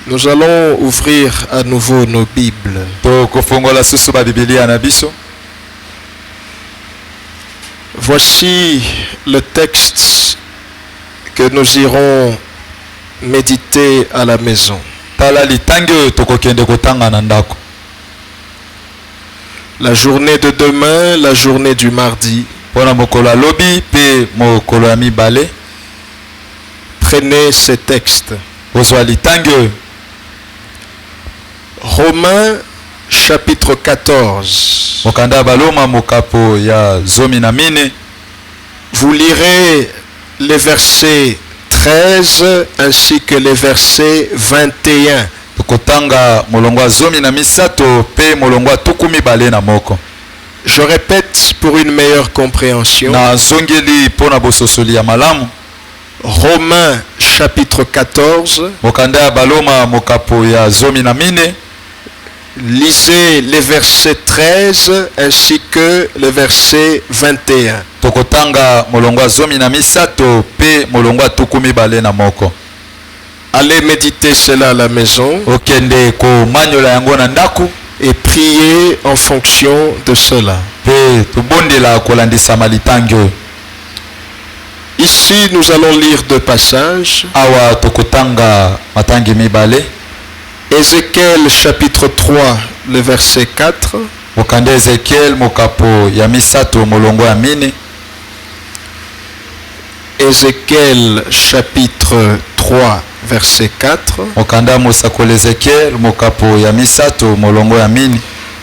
Nous allons ouvrir à nouveau nos Bibles. Voici le texte que nous irons méditer à la maison. La journée de demain, la journée du mardi. Prenez ces textes. Romains chapitre 14. Vous lirez les versets 13 ainsi que les versets 21. Je répète pour une meilleure compréhension. Romains chapitre 14. Lisez les versets 13 ainsi que les versets 21. Allez méditer cela à la maison et prier en fonction de cela. Ici, nous allons lire deux passages. Ézéchiel chapitre 3, le verset 4. Ézéchiel chapitre 3, verset 4.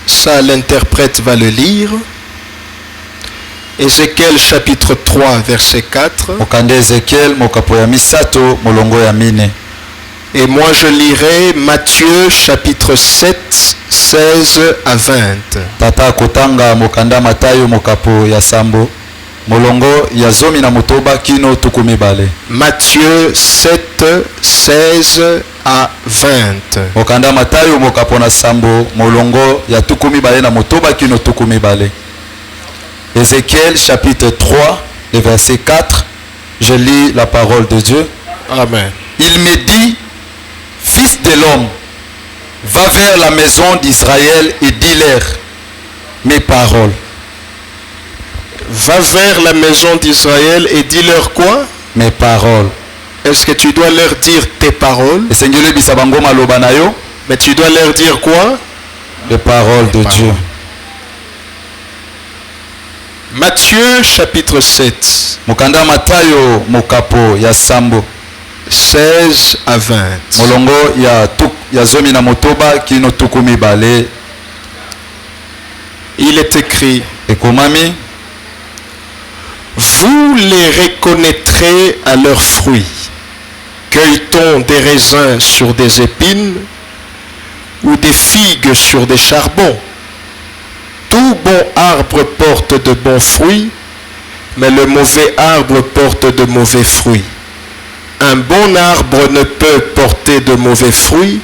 Ça, l'interprète va le lire. Ézéchiel chapitre 3, verset 4. Et moi je lirai Matthieu chapitre 7, 16 à 20. Matthieu 7, 16 à 20. Ézéchiel chapitre 3, le verset 4. Je lis la parole de Dieu. Amen. Il me dit: Fils de l'homme, va vers la maison d'Israël et dis-leur mes paroles. Va vers la maison d'Israël et dis-leur quoi? Mes paroles. Est-ce que tu dois leur dire tes paroles? Mais tu dois leur dire quoi? Les paroles de Dieu. Matthieu chapitre 7. 16 à 20. Il est écrit: vous les reconnaîtrez à leurs fruits. Cueille-t-on des raisins sur des épines ou des figues sur des charbons? Tout bon arbre porte de bons fruits, mais le mauvais arbre porte de mauvais fruits. Un bon arbre ne peut porter de mauvais fruits,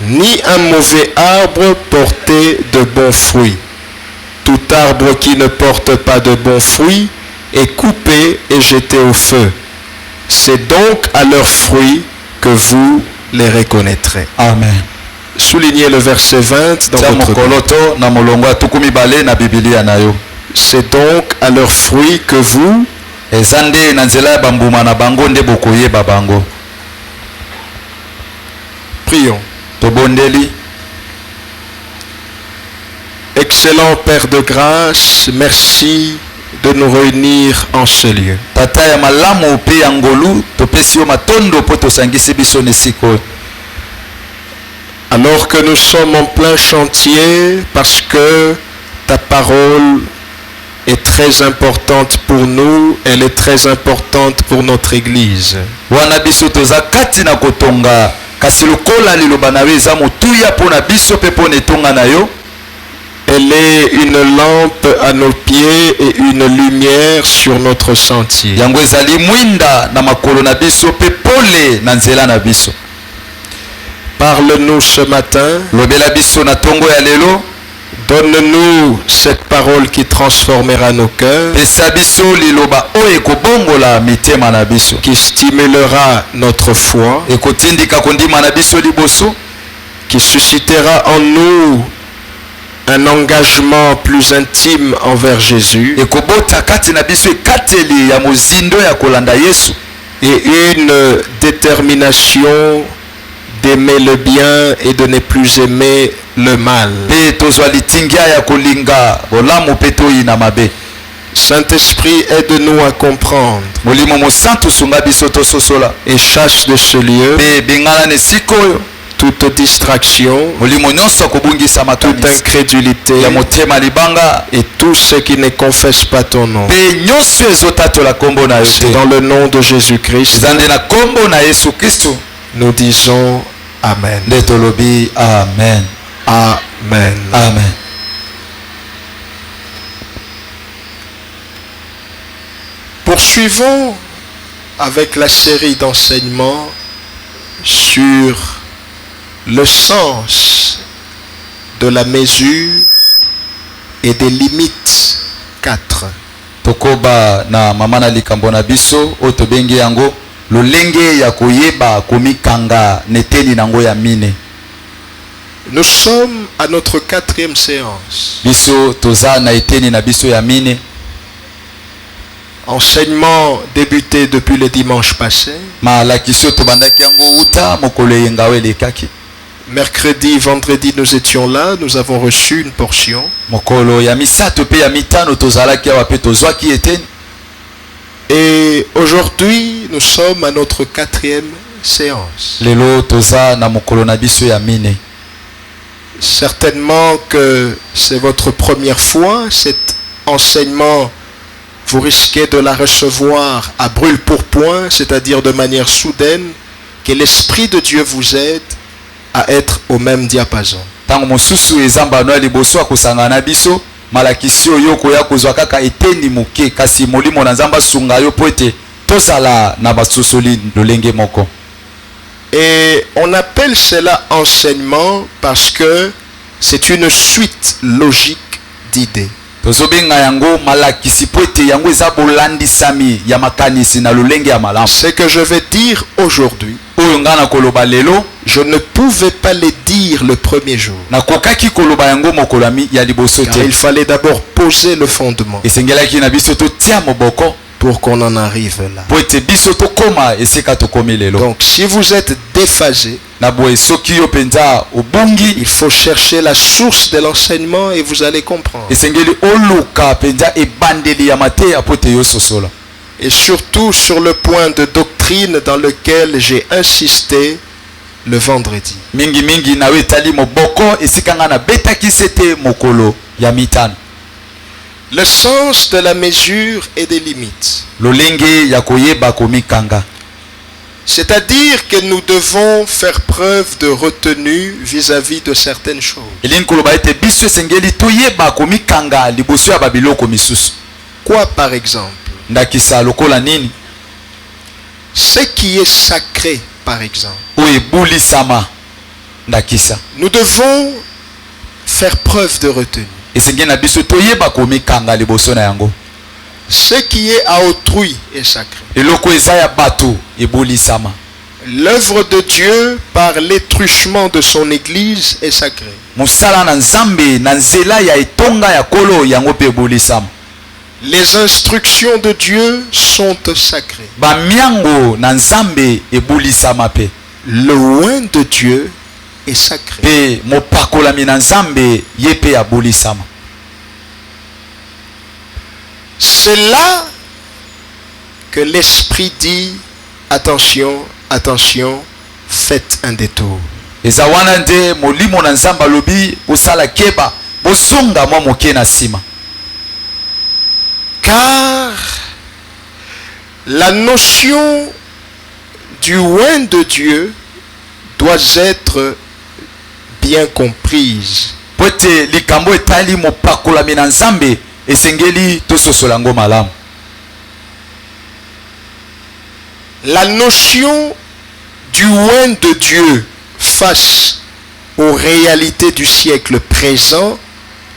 ni un mauvais arbre porter de bons fruits. Tout arbre qui ne porte pas de bons fruits est coupé et jeté au feu. C'est donc à leurs fruits que vous les reconnaîtrez. Amen. Soulignez le verset 20 dans votre Bible. C'est donc à leurs fruits que vous. Prions. Excellent Père de grâce, merci de nous réunir en ce lieu. Alors que nous sommes en plein chantier, parce que ta parole est très importante pour nous, elle est très importante pour notre Église. Elle est une lampe à nos pieds et une lumière sur notre sentier. Parle-nous ce matin. Donne-nous cette parole qui transformera nos cœurs, qui stimulera notre foi, qui suscitera en nous un engagement plus intime envers Jésus et une détermination d'aimer le bien et de ne plus aimer le mal. Saint-Esprit, aide-nous à comprendre et chasse de ce lieu toute distraction, toute incrédulité et tout ce qui ne confesse pas ton nom. C'est dans le nom de Jésus-Christ nous disons Amen. Amen. Amen. Amen. Poursuivons avec la série d'enseignements sur le sens de la mesure et des limites 4. Tokoba na mama na likambo na biso otobengi yango lolenge ya koyeba komikanga neteli nango ya mine. Nous sommes à notre 4e séance. Biso toza na eteni na biso ya mine. Enseignement débuté depuis le dimanche passé. Malakisio tobandaki yango uta mokolo yengawe lekaki. Mercredi, vendredi, nous étions là, nous avons reçu une portion. Et aujourd'hui, nous sommes à notre 4e séance. Certainement que c'est votre première fois, cet enseignement, vous risquez de la recevoir à brûle-pourpoint, c'est-à-dire de manière soudaine, que l'Esprit de Dieu vous aide à être au même diapason. Et on appelle cela enseignement parce que c'est une suite logique d'idées. Ce que je vais dire aujourd'hui, je ne pouvais pas les dire le premier jour. Car il fallait d'abord poser le fondement pour qu'on en arrive là. Donc si vous êtes déphasé, il faut chercher la source de l'enseignement et vous allez comprendre. Et surtout sur le point de doctrine dans lequel j'ai insisté le vendredi. Le sens de la mesure et des limites. C'est-à-dire que nous devons faire preuve de retenue vis-à-vis de certaines choses. Quoi par exemple? Ce qui est sacré par exemple. Nous devons faire preuve de retenue. Ce qui est à autrui est sacré. L'œuvre de Dieu par l'étruchement de son église est sacrée. Les instructions de Dieu sont sacrées. Le oint de Dieu est sacré. C'est là que l'Esprit dit attention, attention, faites un détour. Car la notion du oint de Dieu doit être bien comprise. La notion du oint de Dieu face aux réalités du siècle présent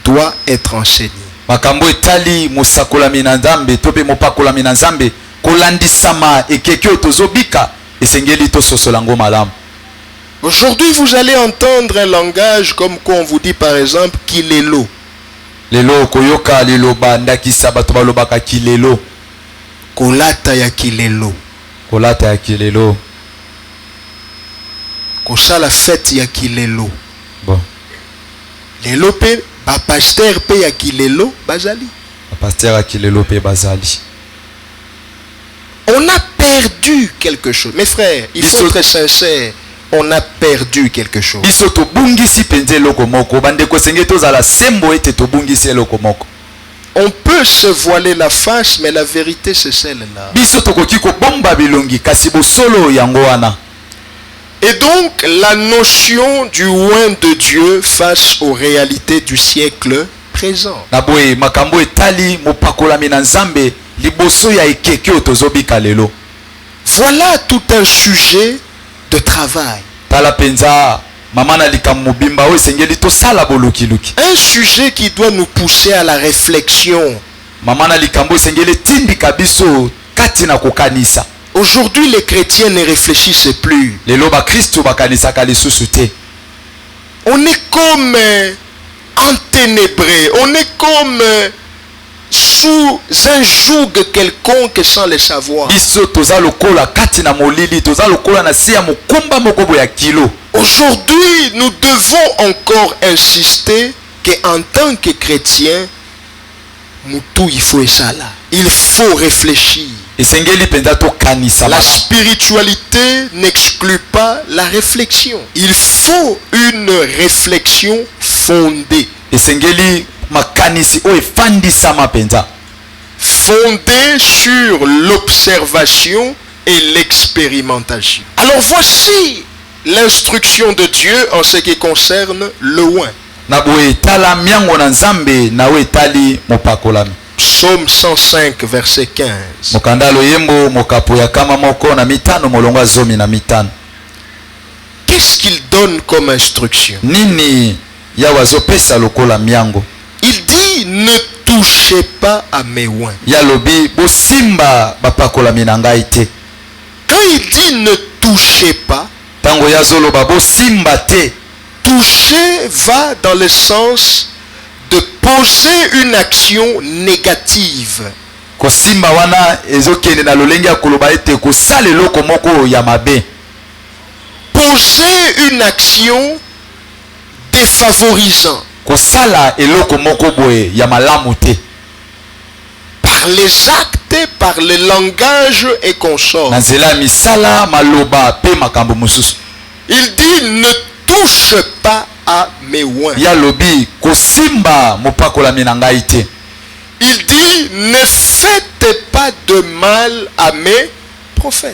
doit être enseigné. makambo etali mosakolami na nzambe to pe mopakolami na nzambe kolandisama ekeke oyo tozobika esengeli tososola yango malamu. Aujourd'hui, vous allez entendre un langage comme quand on vous dit par exemple kilelo. Lelo koyoka liloba ndakisa bato balobaka kilelo. Kolata ya kilelo. Kolata ya kilelo. Kosala fête ya kilelo. Bon. Lelo pe ba pasteur pe ya kilelo bazali. Ba pasteur ya kilelo pe bazali. On a perdu quelque chose. Mes frères, il faut être sincère. On a perdu quelque chose. Biso to bungisi penze loko moko bandeko senge tozala sembo ete to bungisi loko moko. On peut se voiler la face, mais la vérité c'est celle-là. Biso to koki ko bomba bilongi kasi bo solo yango wana. Et donc la notion du oint de Dieu face aux réalités du siècle présent. Na boye makambo etali mopakolami na nzambe liboso ya ekeke otozobika lelo. Voilà tout un sujet de travail. Tala penza mama na likambo bimba o sengeli to sala boluki luki. Un sujet qui doit nous pousser à la réflexion. Mama na likambo sengeli tindika biso kati na kokanisa. Aujourd'hui les chrétiens ne réfléchissent plus. Lelo ba Kristo bakanisa ka lisusu te. On est comme enténébré, on est comme sous un joug quelconque sans le savoir. Biso toza lokola kati na molili toza lokola na sia mokumba mokobo ya kilo. Aujourd'hui, nous devons encore insister qu'en tant que chrétien, mutu il faut ça là. Il faut réfléchir. Esengeli penza to kanisa. La spiritualité n'exclut pas la réflexion. Il faut une réflexion fondée. Esengeli makanisi o efandisa mapenza. Fondée sur l'observation et l'expérimentation. Alors voici l'instruction de Dieu en ce qui concerne le oint. Psaume 105 verset 15. Qu'est-ce qu'il donne comme instruction? Il dit ne touchez pas à mes oints. Quand il dit ne touchez pas, toucher va dans le sens de poser une action négative. Poser une action défavorisant. Par les actes, par le langage et consorts. Il dit ne touche pas à mes oints. Il dit ne faites pas de mal à mes prophètes.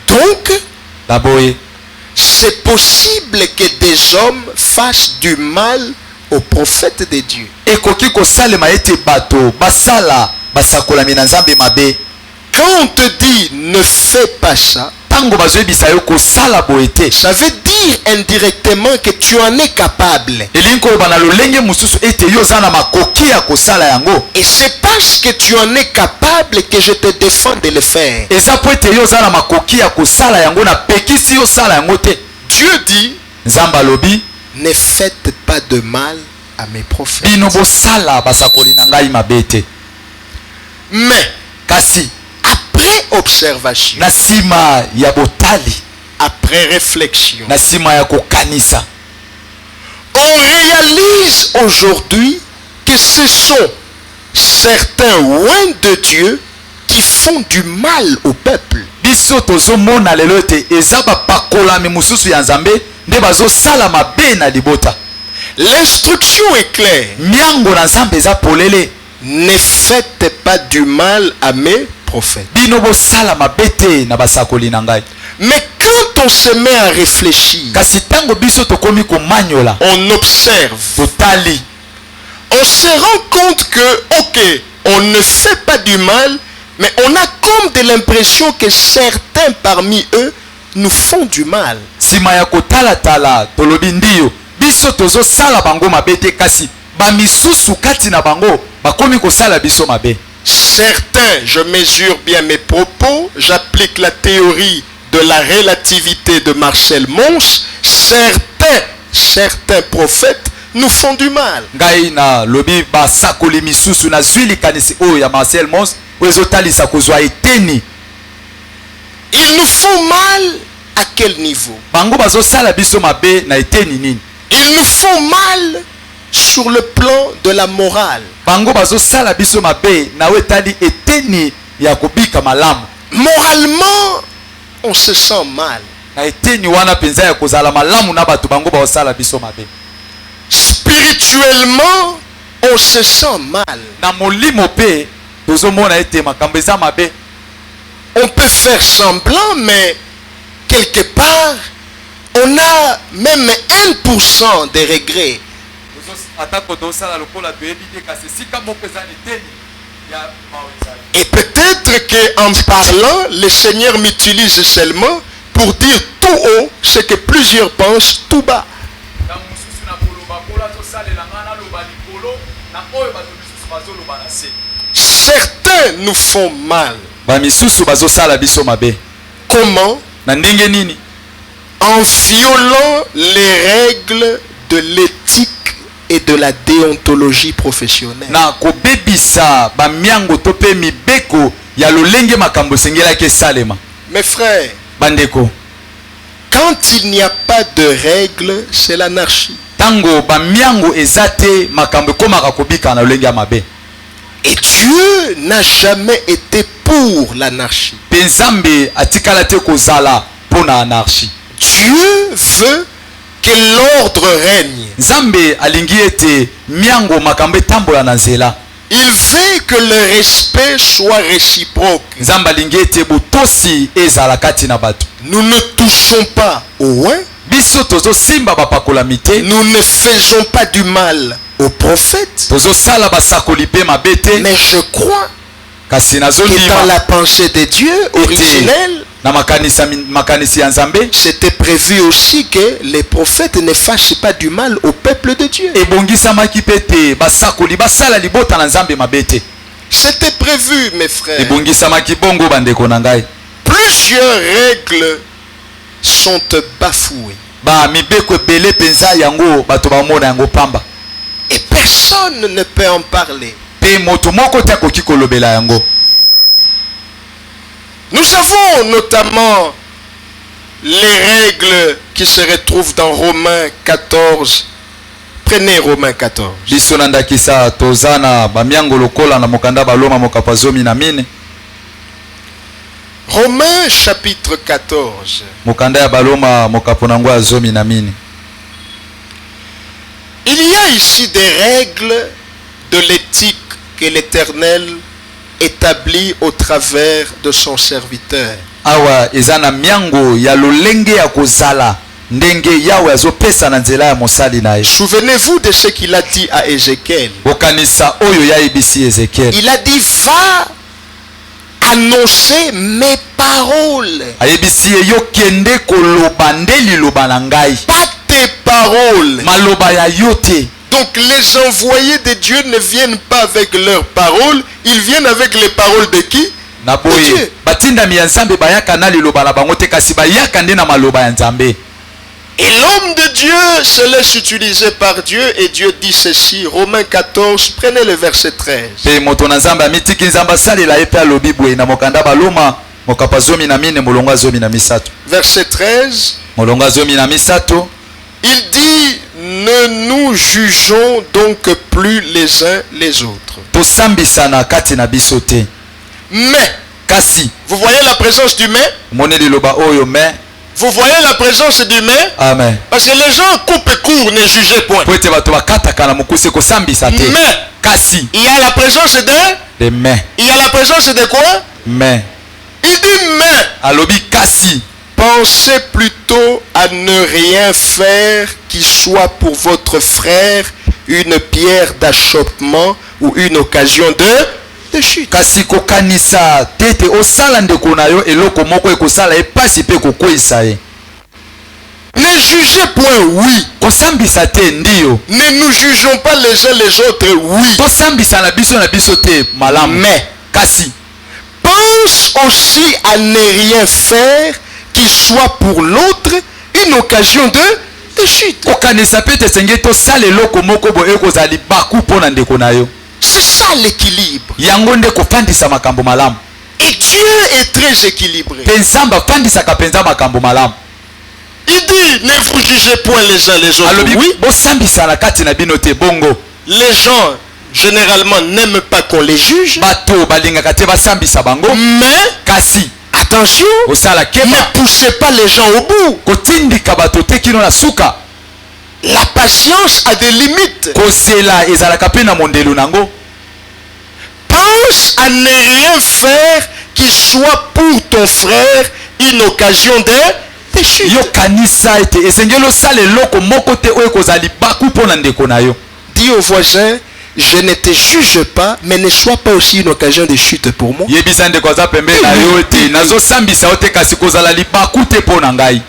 Donc, c'est possible que des hommes fassent du mal aux prophètes de Dieu. Quand on te dit ne fais pas ça, ça veut dire indirectement que tu en es capable. Et c'est parce que tu en es capable que je te défends de le faire. Dieu dit ne faites pas de mal à mes prophètes. Mais après observation, après réflexion, on réalise aujourd'hui que ce sont certains oints de Dieu qui font du mal au peuple. L'instruction est claire. Ne faites pas du mal à mes prophètes. Mais quand on se met à réfléchir, on observe, on se rend compte que, ok, on ne fait pas du mal, mais on a comme de l'impression que certains parmi eux nous font du mal. nsima ya kotalatala tolobi ndiyo biso tozosala bango mabe te kasi bamisusu kati na bango bakomi kosala biso mabe. Certains, je mesure bien mes propos, j'applique la théorie de la relativité de Marcel Mons. Certains prophètes nous font du mal. Ngai na lobi basakoli misusu na zwili kanisi oyo ya Marcel Mons oezotalisa kozwa eteni. Ils nous font mal à quel niveau? Bango bazosala biso mabe na eteni nini? Ils nous font mal sur le plan de la morale. Bango bazosala biso mabe na wetali eteni ya kobika malamu. Moralement, on se sent mal. Na eteni wana penza ya kozala malamu na batu bango bazosala biso mabe. Spirituellement, on se sent mal. Na molimo pe tozomona ete makambo eza mabe. On peut faire semblant, mais quelque part, on a même 1% de regrets. Et peut-être qu'en parlant, le Seigneur m'utilise seulement pour dire tout haut ce que plusieurs pensent tout bas. Certains nous font mal. Comment? En violant les règles de l'éthique et de la déontologie professionnelle. Mes frères, quand il n'y a pas de règles, c'est l'anarchie. Et Dieu n'a jamais été pour l'anarchie. Dieu veut que l'ordre règne. Il veut que le respect soit réciproque. Nous ne touchons pas au oin. Nous ne faisons pas du mal aux prophètes. Mais je crois que dans la pensée de Dieu originelle, c'était prévu aussi que les prophètes ne fassent pas du mal au peuple de Dieu. C'était prévu, mes frères. Plusieurs règles sont bafouées. Et personne ne peut en parler. Nous avons notamment les règles qui se retrouvent dans Romains 14. Prenez Romains 14. Romains chapitre 14. Il y a ici des règles de l'éthique que l'Éternel établit au travers de son serviteur. Souvenez-vous de ce qu'il a dit à Ézéchiel. Il a dit, va annoncer mes paroles. Pas tes paroles. Donc les envoyés de Dieu ne viennent pas avec leurs paroles, ils viennent avec les paroles de qui? De Dieu. Et l'homme de Dieu se laisse utiliser par Dieu et Dieu dit ceci, Romains 14, prenez le verset 13. Verset 13. Il dit, ne nous jugeons donc plus les uns les autres. Mais, vous voyez la présence du mais? Vous voyez la présence du mais? Amen. Parce que les gens coupent court, ne jugez point. Mais, il y a la présence de mais. Il y a la présence de quoi? Mais. Il dit mais. Pensez plutôt à ne rien faire qui soit pour votre frère une pierre d'achoppement ou une occasion de chute. Ne jugez point, oui. kosambisa te ndiyo, Ne nous jugeons pas les uns les autres, oui. tosambisa na biso te malamu, Mais kasi pense aussi à ne rien faire qui soit pour l'autre une occasion de chute. kokanisa pe te senge tosala eloko moko boye ekozala libaku mpo na ndeko na yo. C'est ça l'équilibre. Yango nde kofandisa makambo malamu. Et Dieu est très équilibré. Pe nzambe afandisaka penza makambo malamu. Il dit, ne vous jugez point les uns les autres. Alobi, Oui, bosambisa na kati na bino te bongo. les gens généralement n'aiment pas qu'on les juge. Bato balingaka te basambisa bango. Mais Kasi attention, osala ne keba poussez pas les gens au bout. kotindika bato te kino na suka. La patience a des limites. Kosela ezalaka pe na mondelo nango. Pense à ne rien faire qui soit pour ton frère une occasion de chute. Yo kanisa ete esengeli osala eloko moko te oyo ekozala libaku mpo na ndeko na yo. Dis au voisin, je ne te juge pas, mais ne sois pas aussi une occasion de chute pour moi. Yebisa ndeko aza pembeni na yo te nazosambisa yo te kasi kozala libaku te mpo na ngai.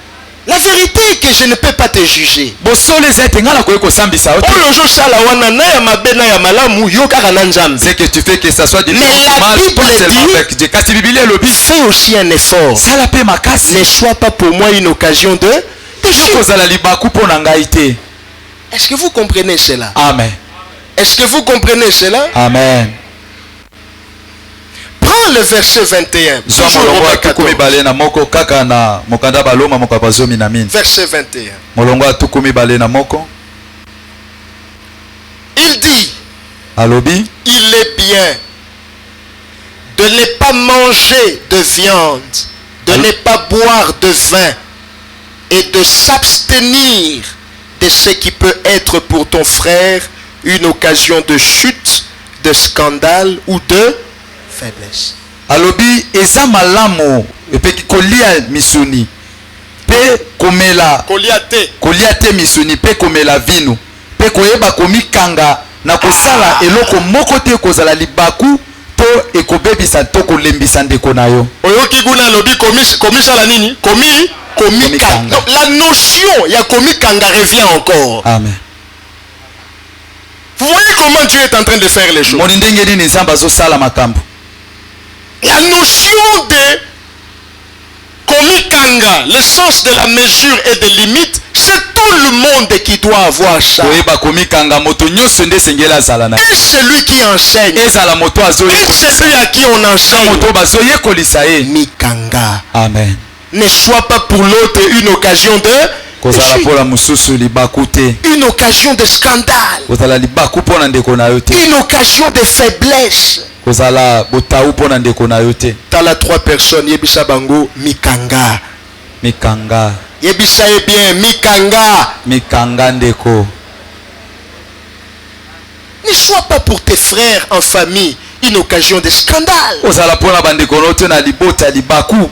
La vérité est que je ne peux pas te juger. Bosolo eza ete ngai nakoki kosambisa yo te. Oyo ozosala wana na ya mabe na ya malamu yo kaka na nzambe. C'est que tu fais que ça soit du Mais la mal, Bible pas seulement dit- avec Dieu. Kasi Bible elobi Fais aussi un effort. sala pe makasi. Ne sois pas pour moi une occasion de chute. Kozala libaku mpo na ngai te. Est-ce que vous comprenez cela? Amen. Est-ce que vous comprenez cela? Amen. Prends le verset 21. Zwa Toujours molongo Romains ya 14. tukumi bale na moko kaka na mokanda baloma moko bazomi na mine. Verset 21. Molongo ya tukumi bale na moko. Il dit, Alobi il est bien de ne pas manger de viande, de ne pas boire de vin et de s'abstenir de ce qui peut être pour ton frère une occasion de chute, de scandale ou de faiblesse. alobi eza malamu epeki kolia misuni pe komela kolia te misuni pe komela vino pe koyeba komikanga na kosala eloko moko te kozala libaku to ekobebisa to kolembisa ndeko na yo. Oyoki kuna lobi komisala nini? Komikanga. Donc, la notion ya komikanga revient encore. Amen. Vous voyez comment Dieu est en train de faire les choses. Moni ndenge nini nzambe azosala makambo. La notion de komikanga, le sens de la mesure et des limites, c'est tout le monde qui doit avoir ça. Koyeba komikanga moto nyonso nde sengeli azala na. Et celui qui enseigne. Ezala moto Et azoyekolisa. celui à qui on enseigne. Moto bazoyekolisa ye. Mikanga. Amen. Ne sois pas pour l'autre une occasion de Kozala chute, pola mususu libaku te. une occasion de scandale, Kozala libaku mpo na ndeko na yo te. une occasion de faiblesse. Kozala botau mpo na ndeko na yo te. T'as la trois personnes, yebisa bango mikanga. Mikanga. Yebisa ye bien, mikanga. Mikanga ndeko. Ne sois pas pour tes frères en famille une occasion de scandale. Kozala mpo na bandeko na yo te na libota libaku.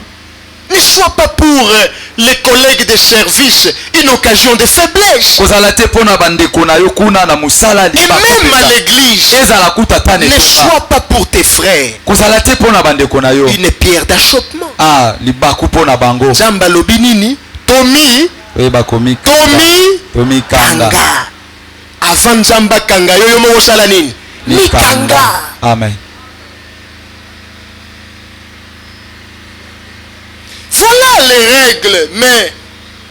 Ne sois pas pour les collègues de service une occasion de faiblesse. Kozala te mpo na bandeko na yo kuna na musala Et libaku. même à penza. l'église, Ezala kuta ta ne nekoka. sois pas pour tes frères Kozala te mpo na bandeko na yo. une pierre d'achoppement. Ah, libaku mpo na bango. Zamba lobi nini? Tomi, Oyeba komikanga. Tomi, Tomikanga. kanga. Avant Nzamba kanga, yo yo moko sala nini? Mikanga. Amen. Voilà les règles, mais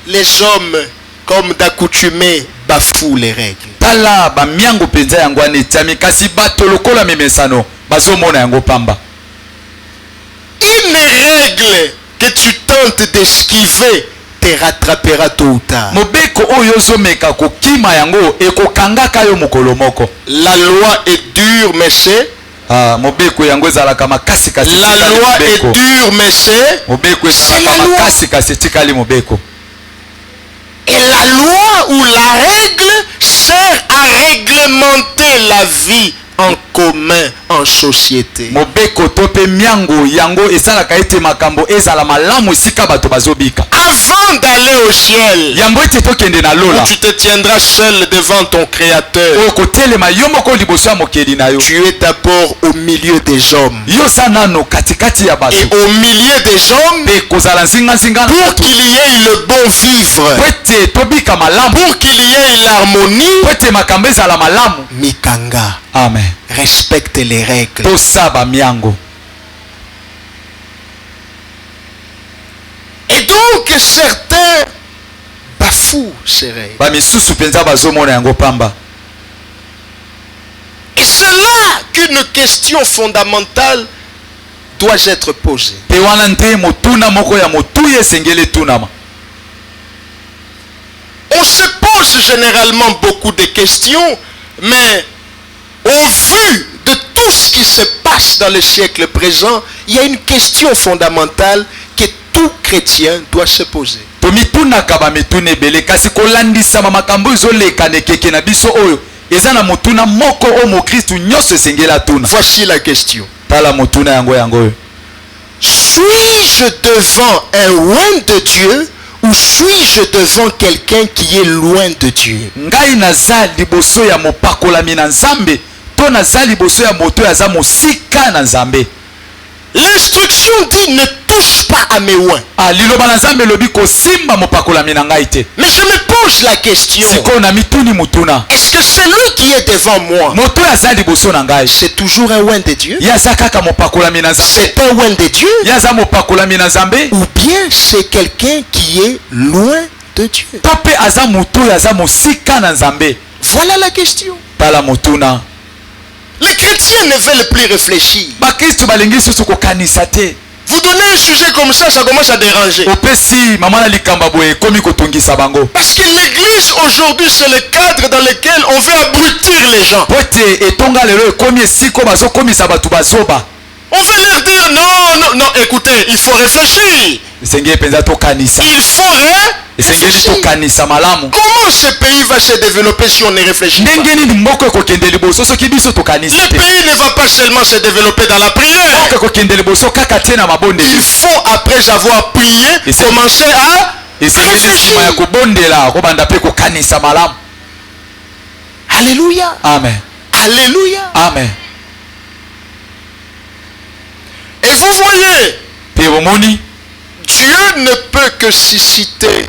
les hommes, comme d'accoutumé, bafouent les règles. Tala ba miango penza yango anetiami kasi bato lokola memesano bazomona yango pamba. Une règle que tu tentes d'esquiver te rattrapera tôt ou tard. Mobeko oyo ozomeka kokima yango ekokangaka yo mokolo moko. La loi est dure, mais c'est... Ah, mobeko yango ezalaka makasi kasi La etikali loi mobeko. est dure, mais c'est... Mobeko C'est ezalaka la loi. makasi kasi etikali mobeko. Et la loi ou la règle sert à réglementer la vie en commun en société. Mobeko tope miango yango esalaka ete makambo ezala malamu esika bato bazobika. Avant d'aller au ciel, Yango ete tokende na lola. où tu te tiendras seul devant ton Créateur. Okotelema yo moko liboso ya mokeli na yo. Tu es d'abord au milieu des hommes. Yo sanano katikati ya bato. Et au milieu des hommes, Pe kozala nzinga pour qu'il y ait le bon vivre, Pwete tobika malamu. pour qu'il y ait l'harmonie, Pwete makambo ezala malamu. Mikanga, Amen. respecte les règles. Tosaba miango. Et donc certains bafouent ces règles. Ba misusu penza bazomona yango pamba. Et c'est là qu'une question fondamentale doit être posée. Pe wana nte motuna moko ya motuye sengele tunama. On se pose généralement beaucoup de questions, mais au vu de tout ce qui se passe dans le siècle présent, il y a une question fondamentale que tout chrétien doit se poser. Tomitunaka ba mitune ebele kasi kolandisama makambo ezoleka nekeke na biso oyo eza na motuna moko o mokristu nyonso esengela tuna. Voici la question. Tala motuna yango oyo. Suis-je devant un loin de Dieu ou suis-je devant quelqu'un qui est loin de Dieu? Ngai naza liboso ya mopakolami na Nzambe to naza liboso ya moto aza mosika na Nzambe. L'instruction dit ne touche pas à mes loins. Liloba na Nzambe lobi kosimba mopakolami na ngai te. Mais je me pose la question. Siko na mituni mutuna. Est-ce que celui qui est devant moi, Moto aza liboso na ngai c'est toujours un loin de Dieu? yaza kaka mopakolami na Nzambe. C'est un loin de Dieu? Yaza mopakolami na Nzambe. Ou bien c'est quelqu'un qui est loin de Dieu? Tope aza moto aza mosika na Nzambe. Voilà la question. Tala motuna. Les chrétiens ne veulent plus réfléchir. Bakristu balingi susu kokanisa te. Vous donnez un sujet comme ça commence à déranger. Opesi mama na likamba boye komi kotungisa bango. Parce que l'église aujourd'hui c'est le cadre dans lequel on veut abrutir les gens. Pote etonga lelo ekomi esiko bazokomisa bato bazoba. On veut leur dire non, écoutez, il faut réfléchir. Esengeli penza tokanisa. Il faut Esengeli réfléchir. tokanisa malamu. Comment ce pays va se développer si on ne réfléchit pas? Ndenge nini mboko ekokende liboso soki biso tokanisi Le te. pays ne va pas seulement se développer dans la prière. Mboko ekokende liboso kaka te na mabondeli. Il faut après avoir prié Et c'est- commencer à Esengeli nsima ya réfléchir. kobondela kobanda mpe kokanisa malamu. Alléluia. Amen. Alléluia. Amen. Et vous voyez, Pe bomoni Dieu ne peut que susciter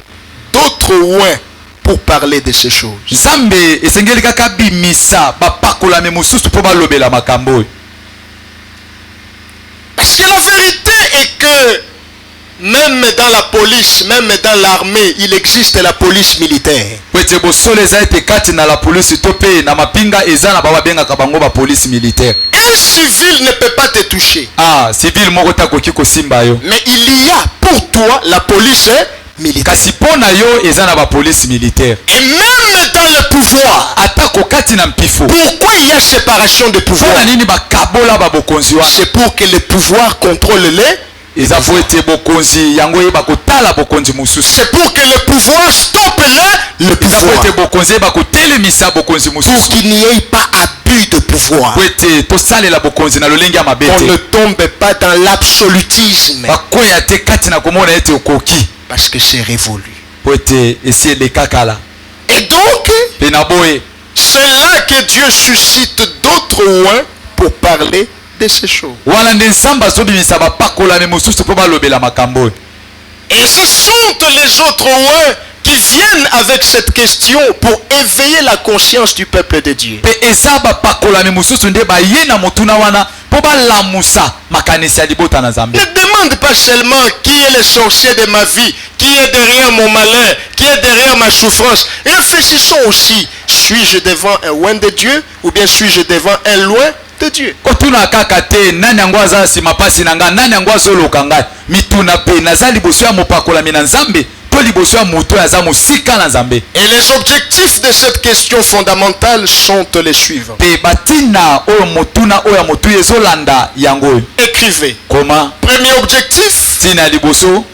d'autres loin pour parler de ces choses. Nzambe esengeli kaka bimisa bapakolami mosusu mpo balobela makambo oyo. Parce que la vérité est que même dans la police, même dans l'armée, il existe la police militaire. Po ete bosolo eza ete kati na la polisi to mpe na mapinga eza na babengaka bango bapolisi militaire. Un civil ne peut pas te toucher. Civil moko takoki kosimba yo. Mais il y a pour toi la police militaire. Kasi mpo na yo eza na bapolisi militaire. Et même dans le pouvoir, Atako kati na mpifo. pourquoi il y a séparation de pouvoir? Mpona nini bakabola babokonzi wana? C'est pour que le pouvoir contrôle les. Eza po ete bokonzi yango yeba kotala bokonzi mosusu. C'est pour que le pouvoir stoppe le Eza po pouvoir. ete bokonzi yeba kotelemisa bokonzi Pour mosusu. qu'il n'y ait pas abus de pouvoir. Po ete tosalela bokonzi na lolenge ya mabe On ne te. tombe pas dans l'absolutisme. Bakoya te kati na komona ete okoki. Parce que c'est révolu. Po ete esi eleka kala. Et donc, Pe na boye c'est là que Dieu suscite d'autres loin pour parler de ces choses. wana nde Nzambe azobimisa bapakolami mosusu mpo balobela makambo oyo. Et ce sont les autres loin qui viennent avec cette question pour éveiller la conscience du peuple de Dieu. Pe eza bapakolami mosusu nde baye na motuna wana mpo balamusa makanisi ya libota na Nzambe. Ne demande pas seulement qui est le sorcier de ma vie, qui est derrière mon malheur, qui est derrière ma souffrance. Réfléchissons aussi, suis-je devant un loin de Dieu ou bien suis-je devant un loin de Dieu? Kotuna kaka te nani yango aza nsima pasi na ngai, nani yango azoloka ngai. Mituna pe naza liboso ya mopakolami na Nzambe to liboso ya moto oyo aza mosika na Nzambe. Et les objectifs de cette question fondamentale sont les suivants. Pe batina oyo motuna oyo ya motu ezolanda yango oyo. Écrivez. Koma Premier objectif, tina ya liboso.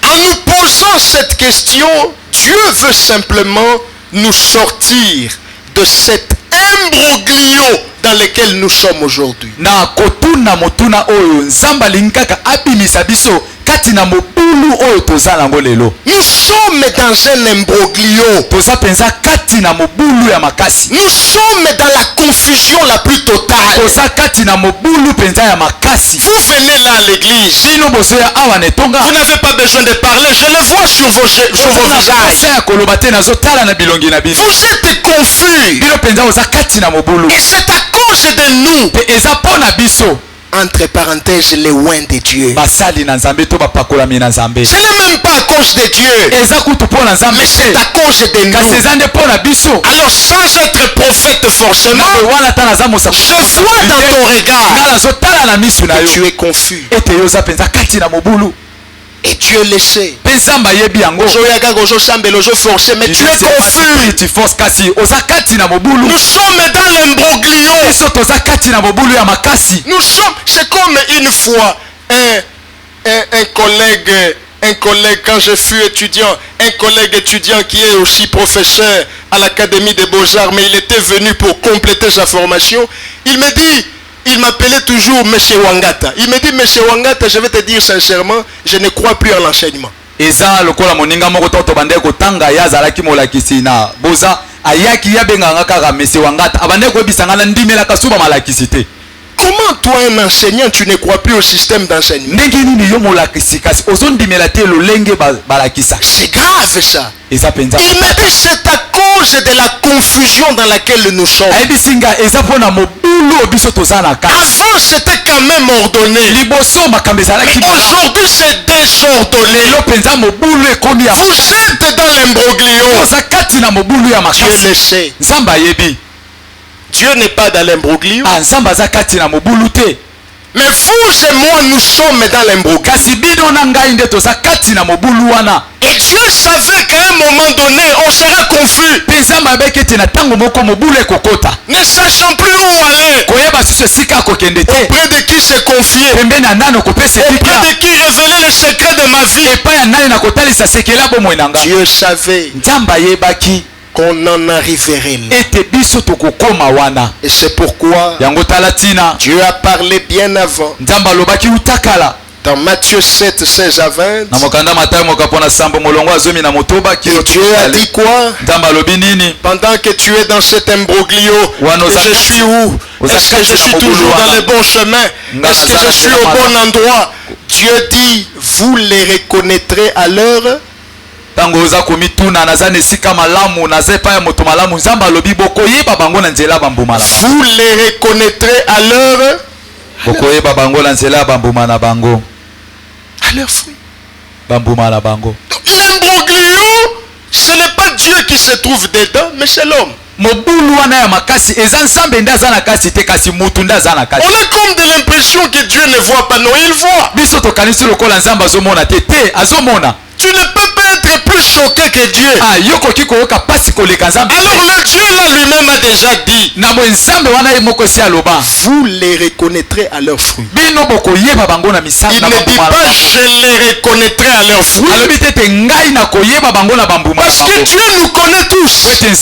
en nous posant cette question, Dieu veut simplement nous sortir de cet imbroglio dans lesquels nous sommes aujourd'hui. Na kotuna motuna oyo nzamba linkaka abimisa biso kati na mobulu oyo tozala ngo lelo. Nous sommes dans un imbroglio. Toza penza kati na mobulu ya makasi. Nous sommes dans la confusion la plus totale. Toza kati na mobulu penza ya makasi. Vous venez là à l'église. Bino bozoya awa netonga. Vous n'avez pas besoin de parler, je le vois sur vos visages. Vous êtes confus. Bino penza oza kati na mobulu. Et c'est à cause de nous. Pe eza pona biso. Entre parenthèses, les oins de Dieu. Basali na nzambe to bapakolami na nzambe. Ce n'est même pas à cause de Dieu. Eza kutu pona nzambe. Mais c'est à cause de nous. Kasi eza nde pona biso. Alors sans être prophète forcément, je vois dans ton regard que tu es confus. Et Dieu le sait. Mais tu es confus. Nous sommes dans l'imbroglio. Nous sommes, c'est comme une fois un collègue, quand je fus étudiant, un collègue étudiant qui est aussi professeur à l'Académie des Beaux-Arts, mais il était venu pour compléter sa formation. Il me dit, il m'appelait toujours Monsieur Wangata. Il me dit, Monsieur Wangata, je vais te dire sincèrement, je ne crois plus en l'enseignement. Eza lokola moninga moko toto bande ko tanga ya zalaki molakisi na boza ayaki ya benganga kaka Monsieur Wangata abande ko bisanga na ndimela kasuba malakisi te. Comment toi un enseignant tu ne crois plus au système d'enseignement? C'est grave ça. Il me dit c'est à cause de la confusion dans laquelle nous sommes. Avant c'était quand même ordonné. Mais aujourd'hui c'est désordonné. Vous êtes dans l'imbroglio. Dieu le sait. Dieu n'est pas dans l'imbroglio. Mais vous et moi, nous sommes dans l'imbroglio. Et Dieu savait qu'à un moment donné, on sera confus. Ne sachant plus où aller. Auprès de qui se confier. Auprès de qui révéler les secrets de ma vie. Dieu savait qu'on en arriverait là. Et c'est pourquoi Dieu a parlé bien avant. Dans Matthieu 7, 16 à 20. Et Dieu a dit quoi? Pendant que tu es dans cet imbroglio, je suis où? Est-ce que je suis toujours dans le bon chemin? Est-ce que je suis au bon endroit? Dieu dit, vous les reconnaîtrez à l'heure. Vous les reconnaîtrez à leur fruit. L'imbroglio, ce n'est pas Dieu qui se trouve dedans, mais c'est l'homme. On a comme de l'impression que Dieu ne voit pas. Non, il voit. Tu ne peux pas être plus choqué que Dieu. Alors le Dieu là lui-même a déjà dit, vous les reconnaîtrez à leurs fruits. Il ne dit pas je les reconnaîtrai à leurs fruits. Parce que Dieu nous connaît tous. Il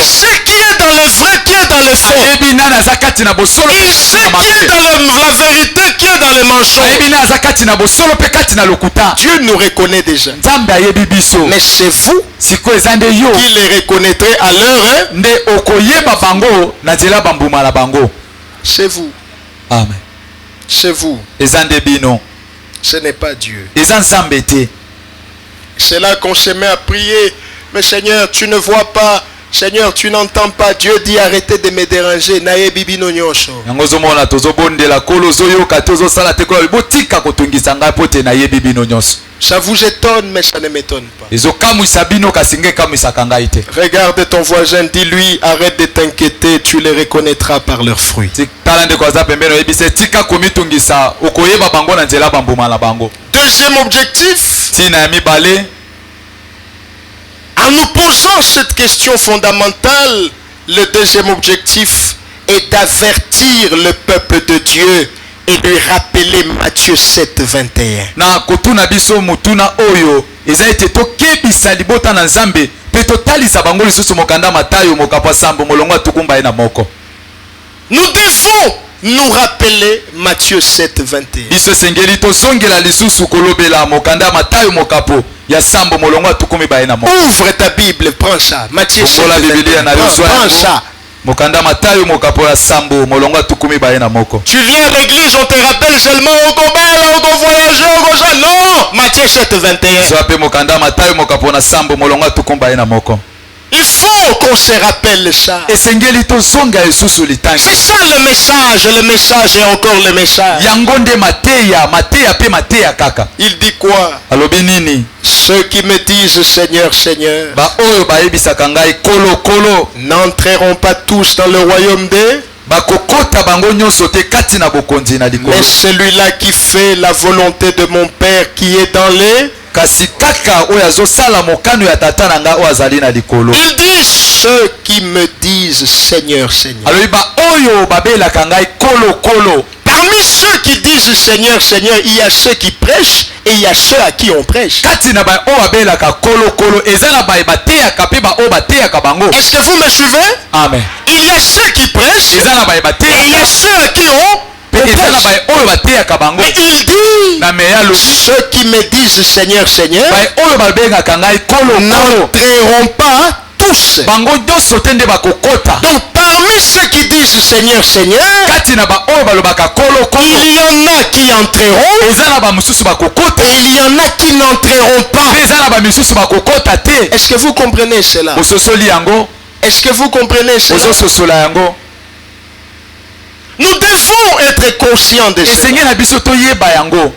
sait qui est dans le vrai, qui est dans le faux. Il sait qui est dans la vérité, qui est dans le mensonge. Dieu nous reconnaît déjà. Mais c'est vous qui les reconnaîtrez à l'heure. C'est vous. Amen. C'est vous. Ce n'est pas Dieu. C'est là qu'on se met à prier. Mais Seigneur, tu ne vois pas. Seigneur, tu n'entends pas. Dieu dit arrêtez de me déranger. Ça vous étonne, mais ça ne m'étonne pas. Regarde ton voisin, dis-lui arrête de t'inquiéter, tu les reconnaîtras par leurs fruits. Deuxième objectif. En nous posant cette question fondamentale, le deuxième objectif est d'avertir le peuple de Dieu et lui rappeler Matthieu 7, 21. Nous devons nous rappeler Matthieu 7, 21. biso esengeli tozongela lisusu kolobela mokanda ya Matayo mokapo ya sambo molongo ya tukumi baye na moko. Ouvre ta Bible, prends ça. Matthieu 7, Bongola Biblia na 21. Prends ça. lozwa mokanda Matayo mokapo ya sambo molongo ya tukumi baye na moko. Tu viens à l'église, on te rappelle seulement au Gobel, au voyager, au Goja. Non! Matthieu 7, 21. Zwa pe mokanda Matayo mokapo na sambo molongo ya tukumi baye na moko. Il faut qu'on se rappelle ça. Esengeli tozonga lisusu litangi. C'est ça le message et encore le message. Yango nde mateya pe mateya kaka. Il dit quoi? Alobi nini? Ceux qui me disent Seigneur, Seigneur, Ba oyo bayebisaka ngai kolo kolo n'entreront pas tous dans le royaume de... bakokota bango nyonso te kati na bokonzi na likolo. Mais celui-là qui fait la volonté de mon Père qui est dans les... Kasi kaka oyo azosala mokano ya tata na ngai oyo azali na likolo. Il dit ceux qui me disent Seigneur, Seigneur. Alobi ba oyo babelaka ngai kolo kolo. Parmi ceux qui disent Seigneur, Seigneur, il y a ceux qui prêchent et il y a ceux à qui on prêche. Kati na ba oyo babelaka kolo kolo eza na ba bateyaka pe ba oyo bateyaka bango. Est-ce que vous me suivez? Amen. Il y a ceux qui prêchent Eza na ba et il y a bateyaka ceux à qui on pe eza na prêche. ba oyo bateyaka bango. Mais il dit Na meya lobi ceux qui me disent Seigneur, Seigneur ba oyo babengaka ngai kolo kolo. n'entreront pas tous. Bango nyonso te nde bakokota. Donc parmi ceux qui disent Seigneur, Seigneur, Kati na ba oyo balobaka kolo kolo il y en a qui entreront eza na ba misusu bakokota et il y en a qui n'entreront pas. pe eza na ba misusu bakokota te. Est-ce que vous comprenez cela? Ososoli yango Est-ce que vous comprenez cela? ozososola yango. Nous devons être conscients de cela. Esengeli na biso toyeba yango.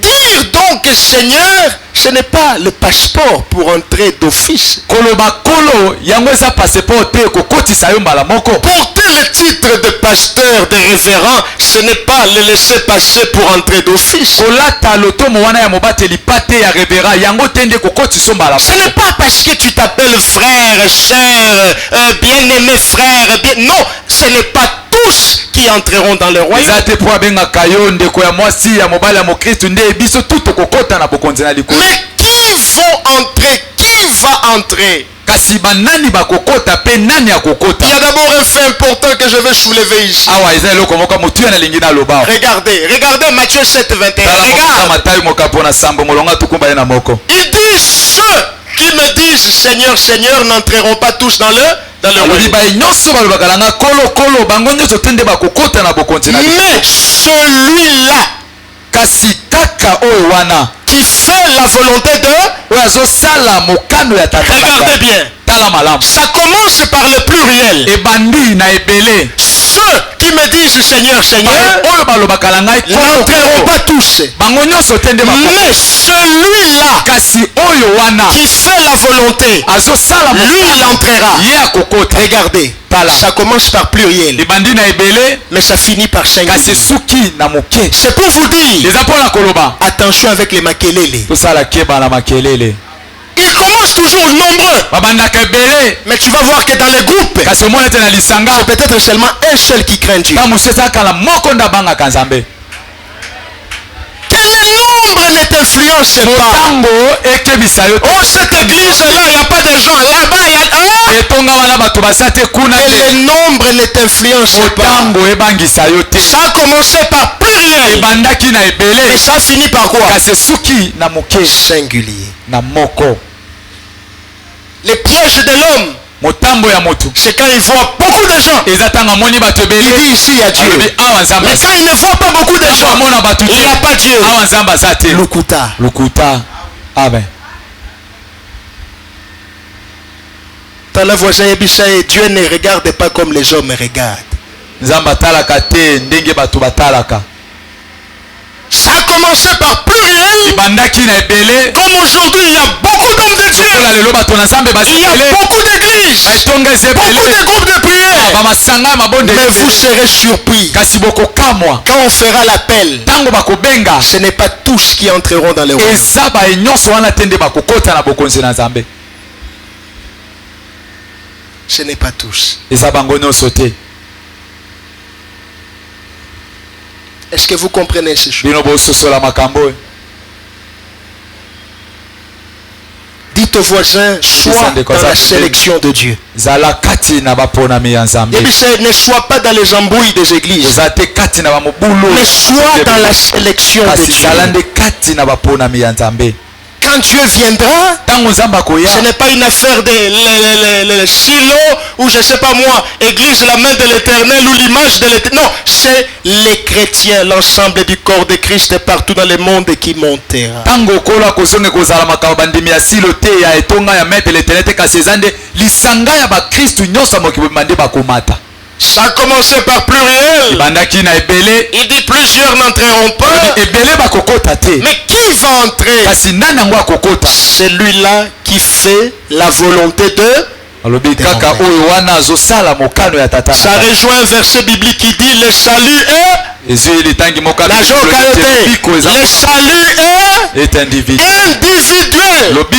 Dire donc Seigneur, ce n'est pas le passeport pour entrer d'office. Koloba kolo yango eza passeport te kokotisa yo mbala moko. Porter le titre de pasteur, de révérend, ce n'est pas le laisser passer pour entrer d'office. Kolata lotomo wana ya mobateli pate ya revera yango te nde kokotisa mbala Ce moko. n'est pas parce que tu t'appelles frère, sœur, bien-aimé frère, bien... Non, ce n'est pas tous qui entreront dans le royaume. Eza te po abengaka yo ndeko ya mwasi ya mobali ya mokristu nde biso tu tokokota na bokonzi na likolo. Mais qui vont entrer? Qui va entrer? Kasi banani bakokota pe nani akokota? Il y a d'abord un fait important que je vais soulever ici. Awa eza eloko moko motu ya nalingi na loba. Regardez Matthieu 7, 21. Tala Regarde. Matayo mokapo na sambo molonga tukumba ye na moko. Il dit ceux qui me disent Seigneur, Seigneur n'entreront pas tous dans le alobi royaume. baye nyonso balobaka na nga kolo kolo bango nyonso te nde bakokota na bokonzi na likolo. Mais celui-là kasi kaka oyo wana qui fait la volonté de... oyo azosala mokano ya tata na Regardez ngai. bien. Tala malamu. Ça commence par le pluriel. Ebandi na ebele. Ceux qui me disent Seigneur, Seigneur Baye oyo balobaka na ngai kolo n'entreront kolo pas tous. bango nyonso te nde bakokota. Mais celui-là kasi oyo wana qui fait la volonté, azosala lui il mokano entrera. ye akokota. Regardez, Tala. ça commence par pluriel, ebandi na ebele mais ça finit par kasi singulier. suki na moke. C'est pour vous dire, eza mpona koloba attention avec les makelele. tosala keba na makelele. Ils commencent toujours nombreux, babandaka ebele mais tu vas voir que dans les groupes, kasi omona ete na lisanga c'est peut-être seulement un seul qui craint Dieu. ta mosusu eza kala moko nde abangaka nzambe. Que le nombre ne t'influence pas. motango ekebisa yo te. Oh, cette église-là, il n'y a pas de gens. Là-bas, il y a... etonga wana bato baza te kuna Que te. le nombre ne t'influence pas. motango ebangisa yo te. Ça a commencé par pluriel, ebandaki na mais ebele ça finit par quoi? kasi suki na moke Singulier. na moko. Les pièges de l'homme, motambo ya motu c'est quand il voit beaucoup de gens. eza ntango amoni bato Il ebele dit ici, il y a Dieu. alobi awa nzambe Mais quand il ne voit pas beaucoup de gens, amona bato il n'y a te pas Dieu. awa nzambe aza te. Lukuta. lukuta. amen. Tala voisin Ebisa, et Dieu ne regarde pas comme les hommes regardent. nzambe atalaka te ndenge bato batalaka. Ça a commencé par pluriel. ebandaki na ebele Comme aujourd'hui, il y a beaucoup d'hommes de Dieu. lokola lelo bato na nzambe baza Il y a ebele beaucoup d'églises. baetonga eza Beaucoup ebele de groupes de prière. bamasanga ya mabonde Mais vous ebele. serez surpris. kasi bokokamwa Quand on fera l'appel, ntango bakobenga ce n'est pas tous qui entreront dans le royaume. eza baye nyonso wana te nde bakokota na bokonzi na nzambe. Ce n'est pas tous. eza bango nyonso te. Est-ce que vous comprenez ces choses? bino bososola makambo oyo. Dites aux voisins, sois dans la sélection de Dieu. Et puis, ne sois pas dans les embrouilles des églises, mais sois dans la sélection de Dieu. Quand Dieu viendra, ce n'est pas une affaire de silos ou je ne sais pas moi, église la main de l'éternel ou l'image de l'éternel. Non, c'est les chrétiens, l'ensemble du corps de Christ et partout dans le monde qui montera. Ça a commencé par pluriel. Il dit plusieurs n'entreront pas. Mais qui va entrer? Celui-là qui fait la volonté de. Ça rejoint un verset biblique qui dit le salut est. Le salut est individuel. Même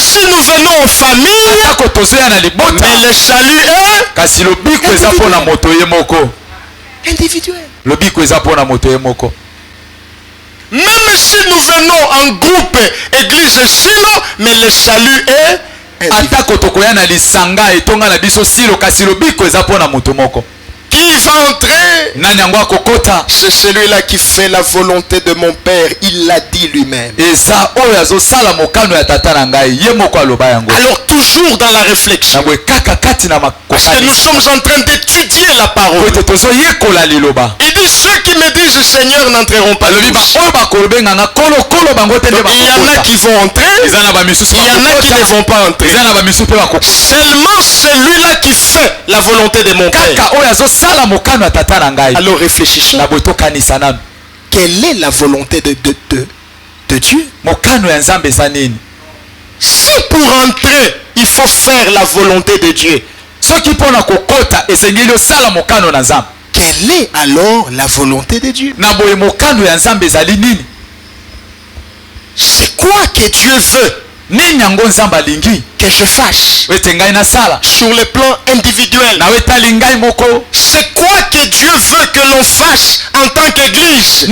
si nous venons en famille, mais le salut est individuel. Même si nous venons en groupe, église silo, mais le salut est qui va entrer? C'est celui-là qui fait la volonté de mon Père. Il l'a dit lui-même. Alors toujours dans la réflexion, parce que nous sommes en train d'étudier la parole. Il dit ceux qui me disent Seigneur n'entreront pas tous. Il y en a qui vont entrer, il y en a qui ne vont pas entrer. Seulement celui-là qui fait la volonté de mon Père. Alors réfléchissons. Quelle est la volonté de Dieu? Si pour entrer, il faut faire la volonté de Dieu, quelle est alors la volonté de Dieu? C'est quoi que Dieu veut que je fasse sur le plan individuel? C'est quoi que Dieu veut que l'on fasse en tant qu'église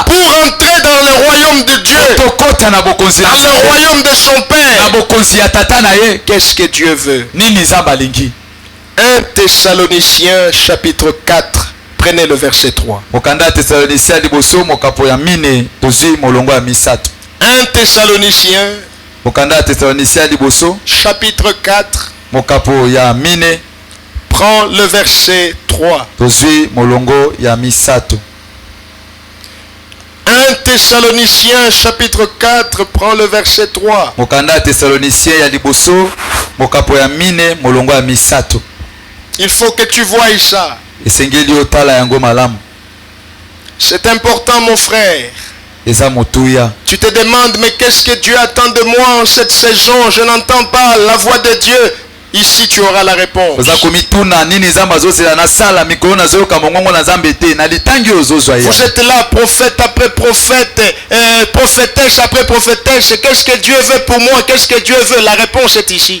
pour entrer dans le royaume de Dieu, dans le royaume de son Père? Qu'est-ce que Dieu veut? 1 Thessaloniciens chapitre 4, prenez le verset 3. 1 Thessaloniciens chapitre 4, prends le verset 3. 1 Thessaloniciens chapitre 4, prends le verset 3. Il faut que tu voies ça. C'est important mon frère. Tu te demandes, mais qu'est-ce que Dieu attend de moi en cette saison? Je n'entends pas la voix de Dieu. Ici, tu auras la réponse. Vous êtes là, prophète après prophète, prophétesse après prophétesse. Qu'est-ce que Dieu veut pour moi? Qu'est-ce que Dieu veut? La réponse est ici.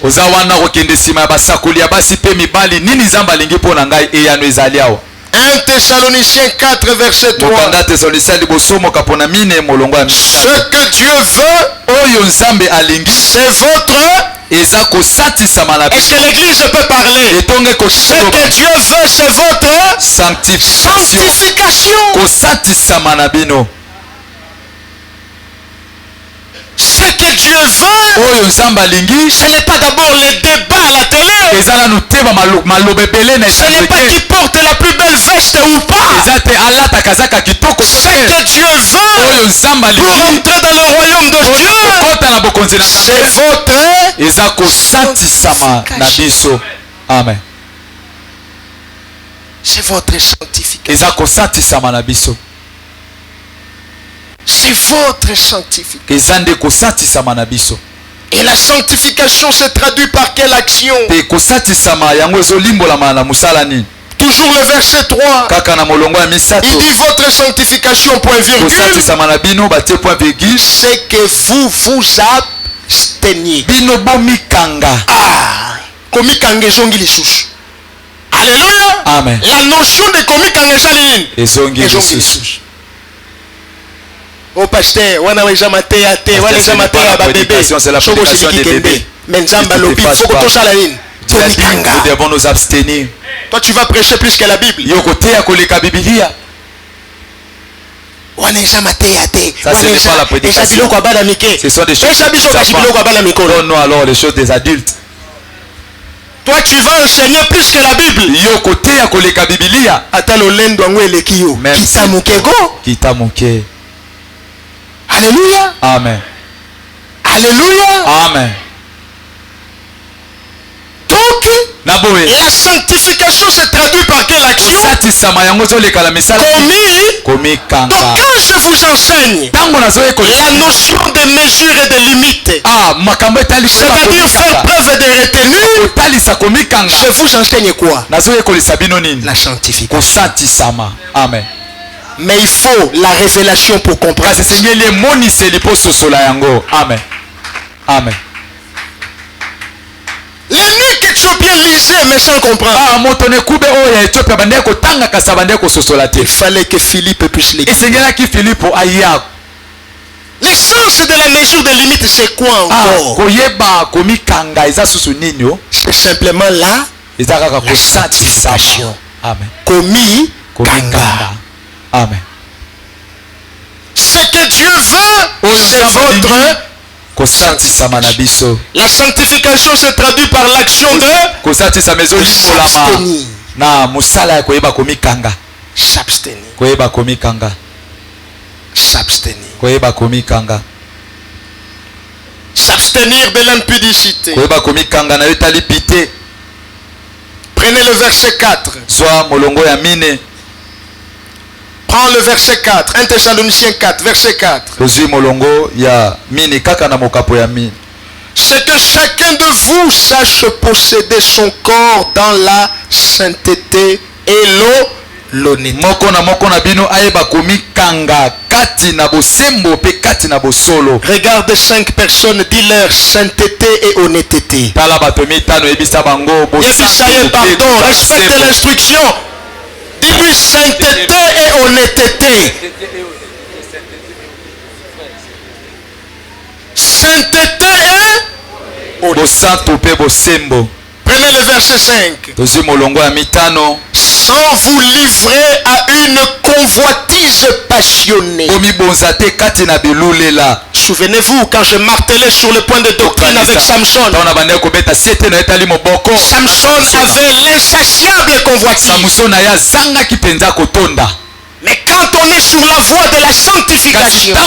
1 Thessaloniciens 4 verset 3. Ce que Dieu veut, c'est votre. Est-ce que l'église peut parler? Ce que Dieu veut, c'est votre sanctification. Ce que Dieu veut, ce n'est pas d'abord les débats à la télé. Ce n'est pas qui porte la plus belle veste ou pas. Ce que Dieu veut pour entrer dans le royaume de Dieu, c'est votre sanctification. Amen. C'est votre sanctification. C'est votre sanctification. Et la sanctification se traduit par quelle action? Toujours le verset 3. Il dit votre sanctification, point virgule, c'est que vous vous absteniez. Komikanga zongi lisusu. Alléluia. Amen. La notion de komikanga ezali nini? Ezongi lisusu. Oh pasteur, wana weja matea te, wana weja matea ba bébé. C'est la prédication des bébés. Mais nzamba lobi, faut que tosala nini? Nous devons nous abstenir. Toi tu vas prêcher plus que la Bible. Yoko te ya koleka Biblia. Ça, ce n'est pas la prédication. Ce sont des choses non, non, alors les choses des adultes. Toi, tu vas enseigner plus que la Bible. Même Alléluia. Amen. Alléluia. Amen. Donc, la sanctification se traduit par quelle action? Commis. Donc quand je vous enseigne la notion de mesure et de limite, c'est-à-dire faire preuve de retenue, je vous enseigne quoi? La sanctification. Amen. Mais il faut la révélation pour comprendre. Amen. Amen. L'unique éthiopien lisait mais sans comprendre. Il fallait que Philippe puisse lire. L'essence de la mesure de limite, c'est quoi encore? C'est simplement la sanctification. Amen. Commis kanga. Amen. Ce que Dieu veut, c'est votre. La sanctification se traduit par l'action de s'abstenir de l'impudicité. Prenez le verset 4. Prends le verset 4. 1 Thessaloniciens 4, verset 4. C'est que chacun de vous sache posséder son corps dans la sainteté et l'honnêteté. Regarde 5 personnes, dis-leur sainteté et honnêteté. Pardon, respecte l'instruction. Dis-lui sainteté et honnêteté. Sainteté et honnêteté. Prenez le verset 5. Sans vous livrer à une convoitise passionnée. Souvenez-vous quand je martelais sur le point de doctrine avec Samson. Samson avait l'insatiable convoitise. Mais quand on est sur la voie de la sanctification, la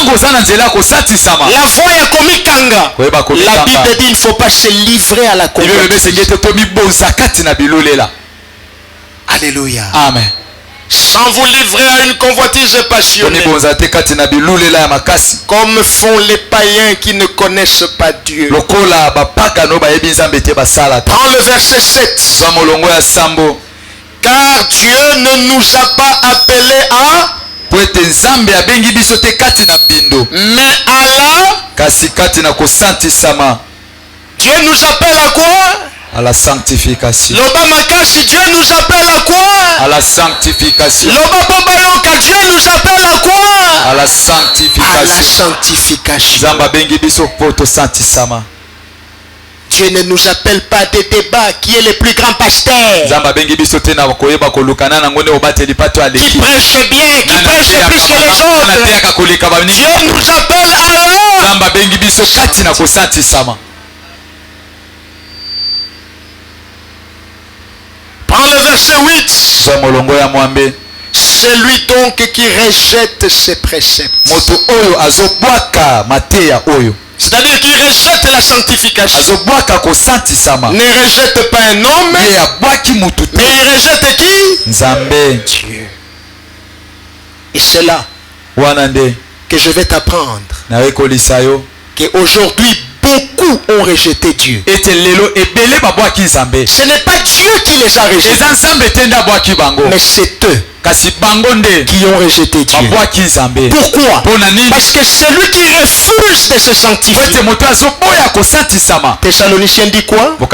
voie est commis kanga. La Bible dit il ne faut pas se livrer à la convoitise. Alléluia. Amen. Sans vous livrer à une convoitise passionnée, comme font les païens qui ne connaissent pas Dieu. Prends le verset 7. Car Dieu ne nous a pas appelés à, mais à la. Dieu nous appelle à quoi? À la sanctification. L'Obamakashi, Dieu nous appelle à quoi? À la sanctification. L'Obabobayoka, Dieu nous appelle à quoi? À la sanctification. À la sanctification. Dieu ne nous appelle pas des débats qui est le plus grand pasteur. Qui prêche bien, qui prêche plus que les autres. Dieu nous appelle à la. Prends le verset 8. Celui donc qui rejette ses préceptes. C'est-à-dire qui rejette la sanctification. Ne rejette pas un homme, mais il rejette qui? Dieu. Et c'est là que je vais t'apprendre qu'aujourd'hui beaucoup ont rejeté Dieu. Ce n'est pas Dieu qui les a rejetés, mais c'est eux qui ont rejeté Dieu. Pourquoi? Parce que celui qui refuse de se sanctifier, Thessaloniciens dit quoi? Il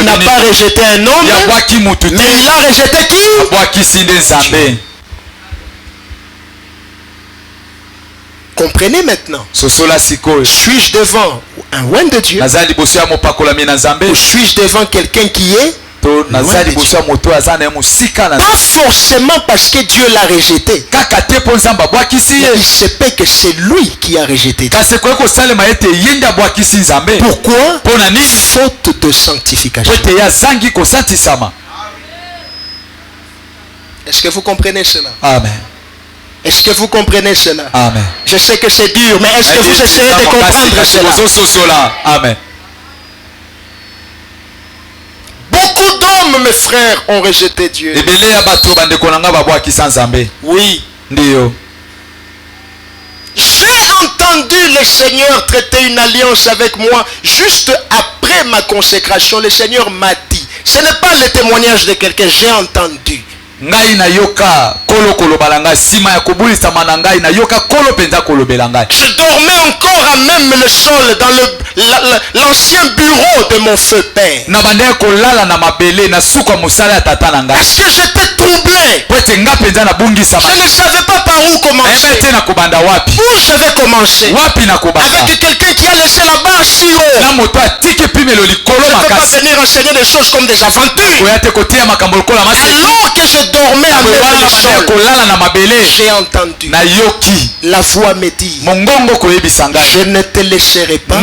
n'a pas rejeté un homme, mais il a rejeté qui? Comprenez maintenant. Suis-je devant un loin de Dieu? Ou suis-je devant quelqu'un qui est loin de Dieu? Pas forcément parce que Dieu l'a rejeté. Il se peut que c'est lui qui a rejeté Dieu. Pourquoi? Faute de sanctification. Est-ce que vous comprenez cela? Amen. Est-ce que vous comprenez cela? Amen. Je sais que c'est dur, mais est-ce que vous essayez de comprendre cela? Amen. Beaucoup d'hommes, mes frères, ont rejeté Dieu. Oui. J'ai entendu le Seigneur traiter une alliance avec moi juste après ma consécration. Le Seigneur m'a dit, ce n'est pas le témoignage de quelqu'un, j'ai entendu. Ngai na yoka kolo kolobala ngai sima ya kobulisama na ngai na yoka kolo penza kolobela ngai. Je dormais encore à même le sol dans l'ancien bureau de mon feu père. Na bandaya kolala na mabele na suka musala ya tata na ngai. Parce que j'étais troublé. Pwete nga penza na bungisama. Je ne savais pas par où commencer. Ete na kubanda wapi? Où je vais commencer? Wapi na kubanda? Avec quelqu'un qui a laissé la barre si haut. Na moto atiki pimelo likolo makasi. Je ne peux pas venir enseigner des choses comme des aventures. Oyate kotia makambo lokola maseki. Alors que je dormais à même le sol, j'ai entendu la voix me dit, je ne te laisserai pas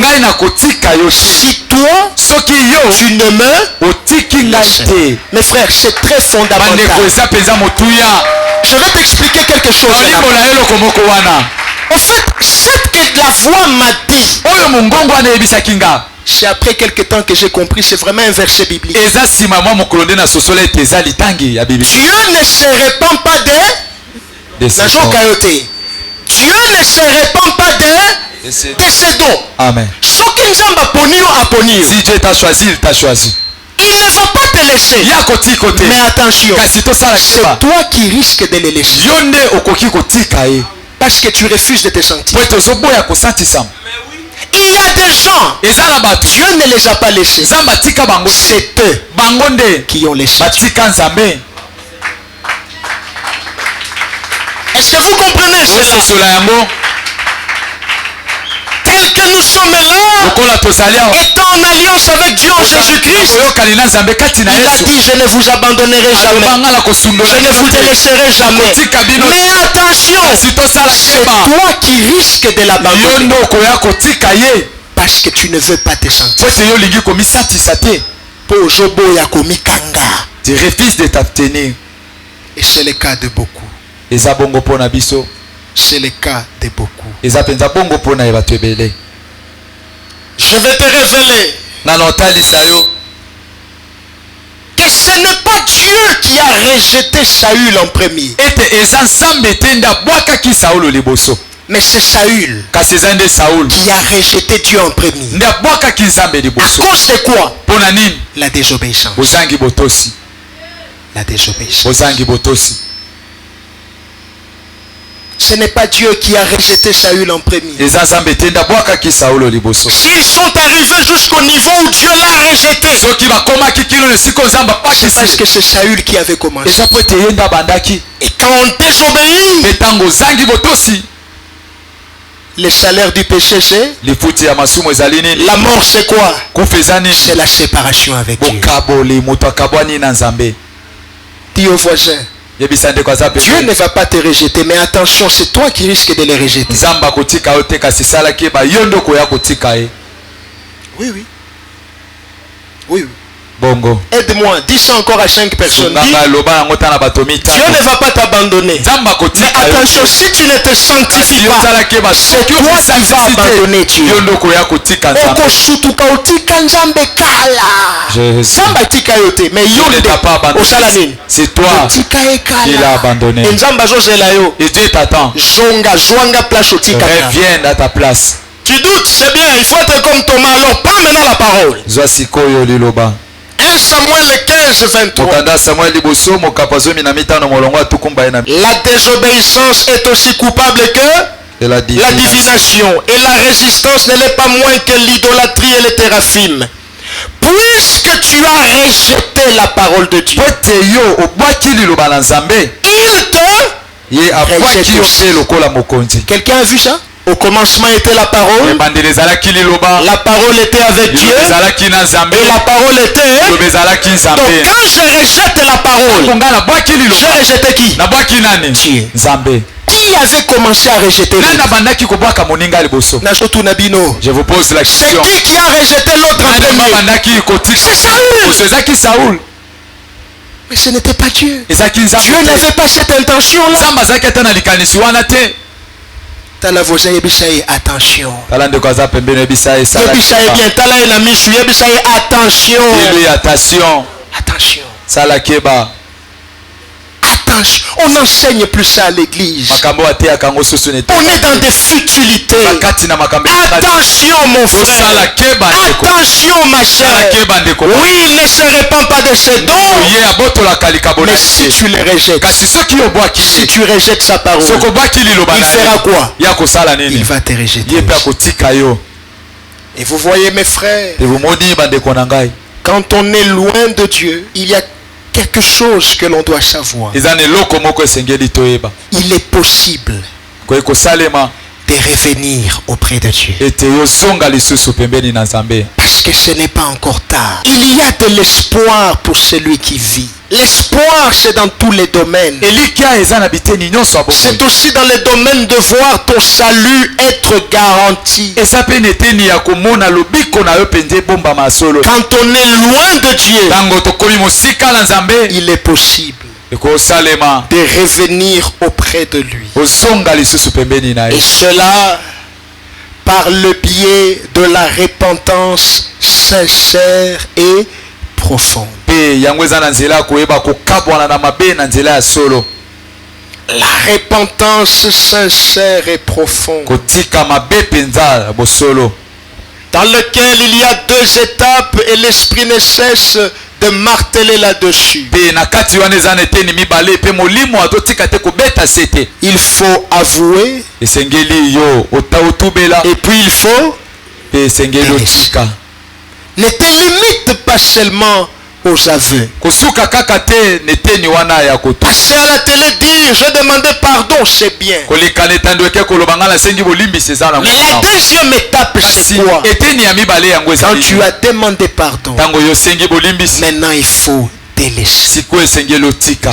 si toi tu ne me laisses. Mes frères, c'est très fondamental. Je vais t'expliquer quelque chose. En fait, ce que la voix m'a dit, c'est après quelques temps que j'ai compris, c'est vraiment un verset biblique. Dieu ne se répand pas de Dieu ne se répand pas de ses dons. Amen. Si Dieu t'a choisi, il t'a choisi. Il ne va pas te laisser. Mais attention, c'est toi qui risques de le laisser. Parce que tu refuses de te sentir. Il y a des gens, Dieu ne les a pas laissés. C'est eux qui ont laissé. Est-ce que vous comprenez cela? Tel que nous sommes là, étant en alliance avec Dieu en Jésus-Christ, il a dit, je ne vous abandonnerai jamais, je ne vous délaisserai jamais. Mais attention, c'est toi qui risques de l'abandonner parce que tu ne veux pas te sentir. Tu refuses de t'abstenir. Et c'est le cas de beaucoup. C'est le cas de beaucoup. Je vais te révéler que ce n'est pas Dieu qui a rejeté Saül en premier. Mais c'est Saül qui a rejeté Dieu en premier. À cause de quoi? La désobéissance. La désobéissance. Ce n'est pas Dieu qui a rejeté Saül en premier. S'ils sont arrivés jusqu'au niveau où Dieu l'a rejeté, c'est parce que c'est Saül qui avait commencé. Et quand on désobéit, le salaire du péché c'est la mort. C'est quoi? C'est la séparation avec Dieu. Dis au voisin, Dieu ne va pas te rejeter, mais attention, c'est toi qui risques de le rejeter. Oui, oui. Oui, oui. Bongo. Aide-moi, dis ça encore à 5 personnes. Dis, Dieu ne va pas t'abandonner. Mais attention, si tu ne te sanctifies pas, c'est toi qui vas abandonner Dieu. C'est toi qui l'as abandonné. Et Dieu t'attend. Reviens à ta place. Tu doutes, c'est bien, il faut être comme Thomas. Alors prends maintenant la parole. 1 Samuel 15, 23. La désobéissance est aussi coupable que la divination. Et la résistance ne l'est pas moins que l'idolâtrie et les téraphim. Puisque tu as rejeté la parole de Dieu, il te rejette. Quelqu'un a vu ça? Au commencement était la parole. La parole était avec Dieu. Et la parole était. Donc quand je rejette la parole, je rejetais qui? Dieu. Qui avait commencé à rejeter l'autre? Je vous pose la question. C'est qui a rejeté l'autre en premier? C'est Saül. Mais ce n'était pas Dieu. Dieu n'avait pas cette intention-là. Attention. Attention. Attention. On n'enseigne plus ça à l'église. On est dans des futilités. Attention mon frère. Attention ma chère. Oui, il ne se répand pas de ses dons. Mais si tu les rejettes, si tu rejettes sa parole, il fera quoi? Il va te rejeter. Et vous voyez mes frères, quand on est loin de Dieu, il y a quelque chose que l'on doit savoir. Il est possible de revenir auprès de Dieu. Parce que ce n'est pas encore tard. Il y a de l'espoir pour celui qui vit. L'espoir, c'est dans tous les domaines. C'est aussi dans les domaines de voir ton salut être garanti. Quand on est loin de Dieu, il est possible de revenir auprès de lui. Et cela par le biais de la repentance sincère et profonde. La repentance sincère et profonde, dans lequel il y a deux étapes et l'esprit ne cesse de marteler là-dessus. Il faut avouer et puis il faut délaisser. Ne te limite pas seulement aux aveux. Passer à la télé dire je demandais pardon, c'est bien. Mais la deuxième étape c'est quoi? Quand tu as demandé pardon, maintenant il faut délaisser.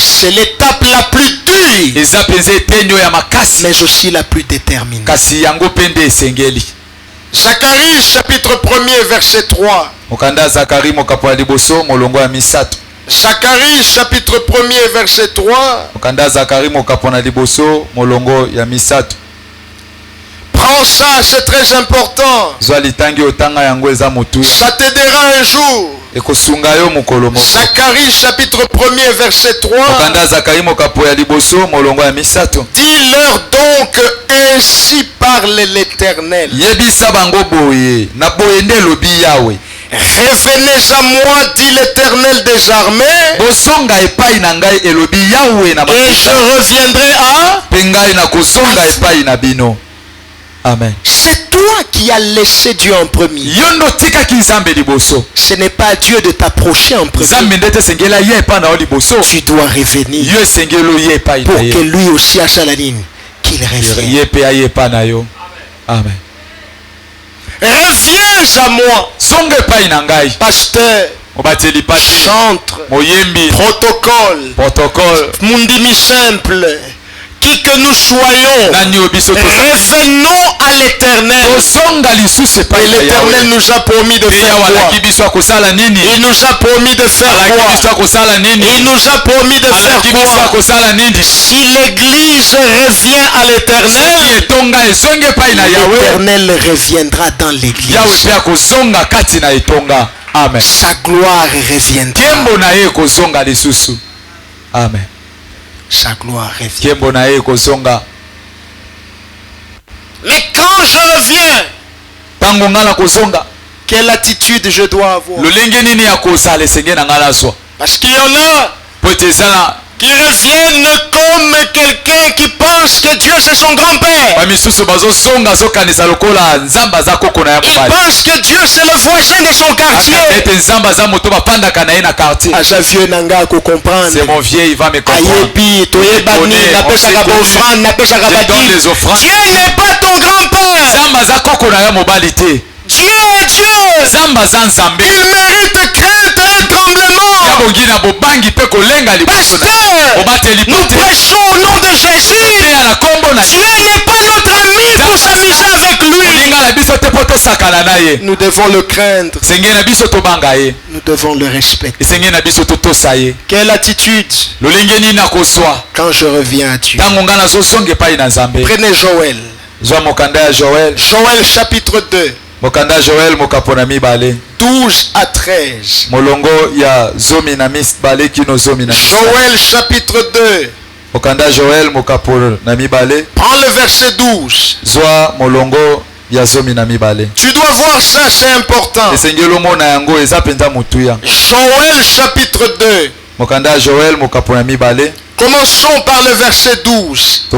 C'est l'étape la plus dure, mais aussi la plus déterminée. Zacharie chapitre 1er verset 3. Zacharie chapitre 1er verset 3. Prends ça, c'est très important. Ça t'aidera un jour. Zacharie chapitre 1er verset 3. Dis-leur donc ainsi parle l'Éternel. Revenez à moi, dit l'Éternel des armées, et je reviendrai à... Amen. C'est toi qui as laissé Dieu en premier. Ce n'est pas à Dieu de t'approcher en premier. Tu dois revenir pour que lui aussi à sa ligne qu'il revienne. Amen. Reviens à moi, pasteur, chantre, protocole, mundimi simple. Qui que nous soyons, revenons à l'Éternel. Et l'Éternel nous a promis de faire quoi? Il nous a promis de faire quoi? Il nous a promis de faire quoi? Si l'Église revient à l'Éternel, l'Éternel reviendra dans l'Église. Sa gloire reviendra. Amen. Sa gloire revient. Mais quand je reviens, quelle attitude je dois avoir? Parce qu'il y en a qui reviennent comme quelqu'un qui pense que Dieu c'est son grand-père. Il pense que Dieu c'est le voisin de son quartier. C'est mon vieil, il va me comprendre. Dieu n'est pas ton grand-père. Dieu est Dieu. Il mérite crainte et tremblement. Pasteur, nous prêchons au nom de Jésus. Dieu n'est pas notre ami pour s'amuser avec lui. Nous devons le craindre. Nous devons le respecter. Quelle attitude quand je reviens à Dieu? Prenez Joël. Joël chapitre 2. 12 à 13. Joël chapitre 2. Prends le verset 12. Tu dois voir ça, c'est important. Joël chapitre 2. Commençons par le verset 12.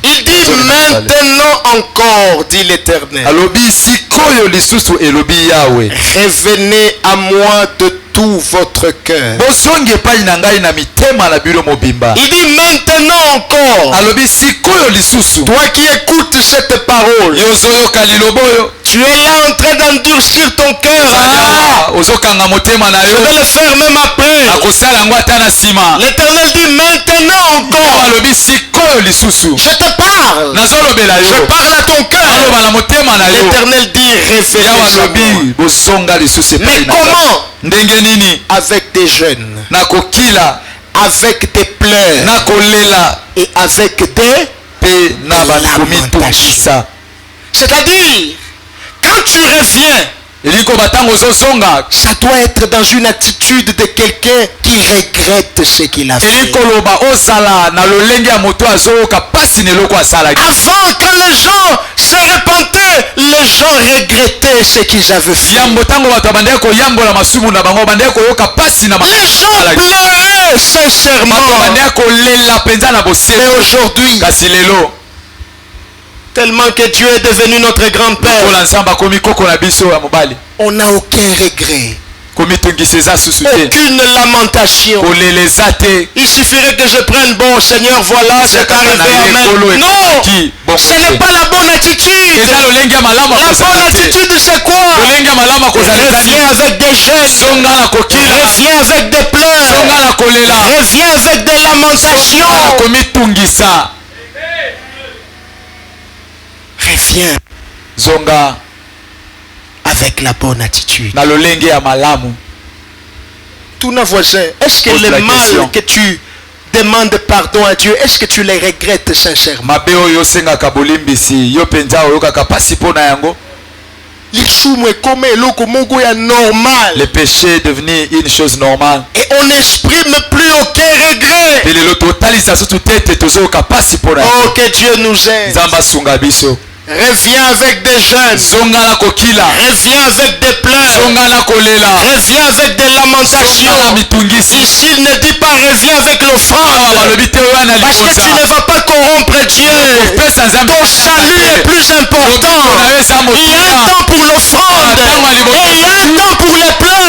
Il dit maintenant encore, dit l'Éternel. Revenez à moi de tout votre cœur. Il dit maintenant encore. Toi qui écoutes cette parole, tu es là en train d'endurcir ton cœur. Je vais le faire même après. L'Éternel dit maintenant encore. Je te parle. Je parle à ton cœur. L'Éternel dit revenez à moi. Mais comment? Avec des jeûnes, avec des pleurs et avec des lamentations. C'est-à-dire, quand tu reviens, ça doit être dans une attitude de quelqu'un qui regrette ce qu'il a fait. Avant, quand les gens se repentaient, les gens regrettaient ce qu'ils avaient fait. Les gens pleuraient sincèrement. Mais aujourd'hui, tellement que Dieu est devenu notre grand-père, on n'a aucun regret, aucune lamentation. Il suffirait que je prenne, bon Seigneur, voilà, c'est arrivé, amen. Non, ce n'est pas la bonne attitude. La bonne attitude, c'est quoi? Reviens avec des jeûnes, reviens avec des pleurs, reviens avec des lamentations. Reviens zonga avec la bonne attitude. Na lolenge ya malamu. Tous nos voisins, est-ce que les mal que tu demandes pardon à Dieu, est-ce que tu les regrettes sincèrement? Le péché est devenu une chose normale. Et on n'exprime plus aucun regret. Oh, que Dieu nous aide. Reviens avec des jeûnes. Reviens avec des pleurs. Reviens avec des lamentations. Ici, il ne dit pas reviens avec l'offrande. Parce que tu ne vas pas corrompre Dieu. Ton salut est plus important. Il y a un temps pour l'offrande. Et il y a un temps pour les pleurs.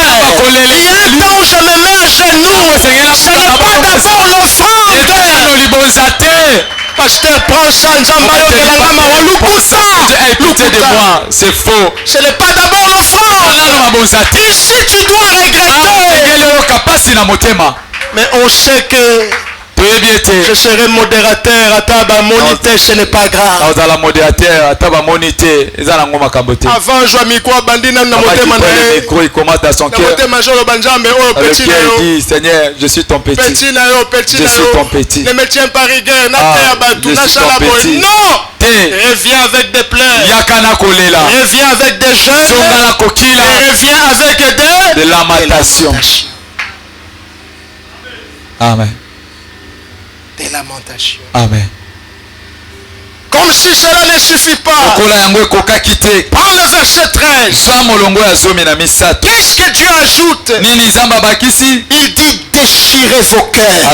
Il y a un temps où je me mets à genoux. Ce n'est pas d'abord l'offrande. Pasteur, prends ça, c'est faux. Ce n'est pas d'abord l'offrande. Ici, tu dois regretter. Mais on sait que je serai modérateur à table monité, ce n'est pas grave. Avant, je mis quoi bandina na motema na micro, il commence dans son cœur. Dit, Seigneur, je suis ton petit. Je suis ton petit. Ne me tiens pas rigueur. Non. Reviens avec des pleurs. Reviens avec des jeûnes. Et reviens avec des lamentations. Amen. Des lamentations. Amen. Comme si cela ne suffit pas. Prends le verset 13. Qu'est-ce que Dieu ajoute? Il dit déchirez vos cœurs.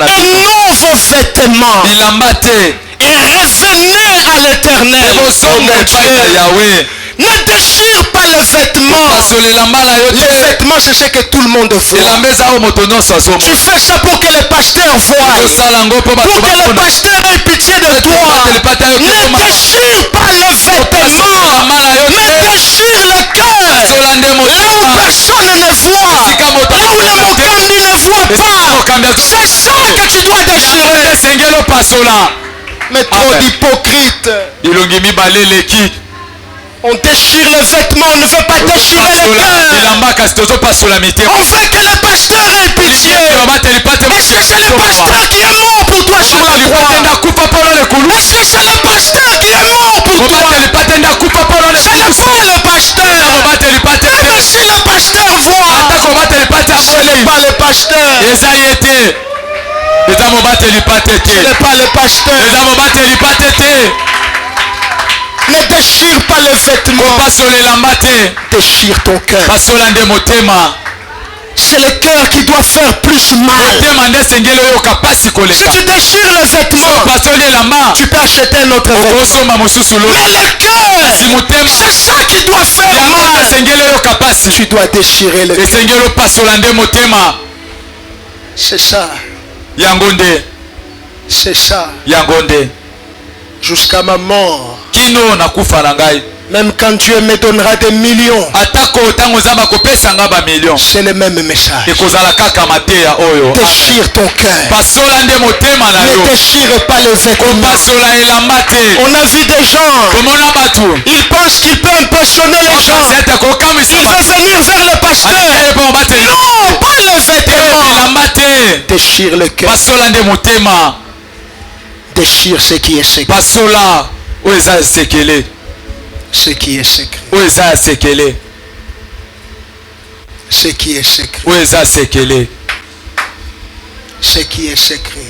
Et non vos vêtements. Et revenez à l'Éternel. Ne déchire pas le vêtement. Les vêtements, c'est ce que tout le monde voit. Tu fais ça pour que les pasteurs voient. Pour que le pasteur ait pitié de toi. Ne déchire pas le vêtement. Ne déchire le cœur. Là où personne ne voit. Là où le Mokandi ne voit pas. C'est ça que tu dois déchirer. Mais trop d'hypocrites. On déchire les vêtements, on ne veut pas déchirer le cœur. On veut que le pasteur ait pitié. Est-ce que c'est le pasteur qui est mort pour toi sur la croix? Est-ce que c'est le pasteur qui est mort pour toi? Ce n'est pas le pasteur. Même si le pasteur voit, ce n'est pas le pasteur. Ce n'est pas le pasteur. Ne déchire pas le vêtement. Déchire ton cœur. C'est le cœur qui doit faire plus mal. Si tu déchires le vêtement, tu peux acheter un autre vêtement. Mais le cœur, c'est ça qui doit faire mal. Tu dois déchirer le cœur. C'est ça. C'est ça. Jusqu'à ma mort. Même quand Dieu me donnera des millions, c'est le même message. Déchire ton cœur. Ne déchire pas le vêtement. On a vu des gens, ils pensent qu'ils peuvent impressionner les gens. Ils veulent venir vers le pasteur. Non, pas le vêtement. Déchire le cœur. Déchire ce qui est secret. Ce qui est secret. Ce qui est secret. Ce qui est secret.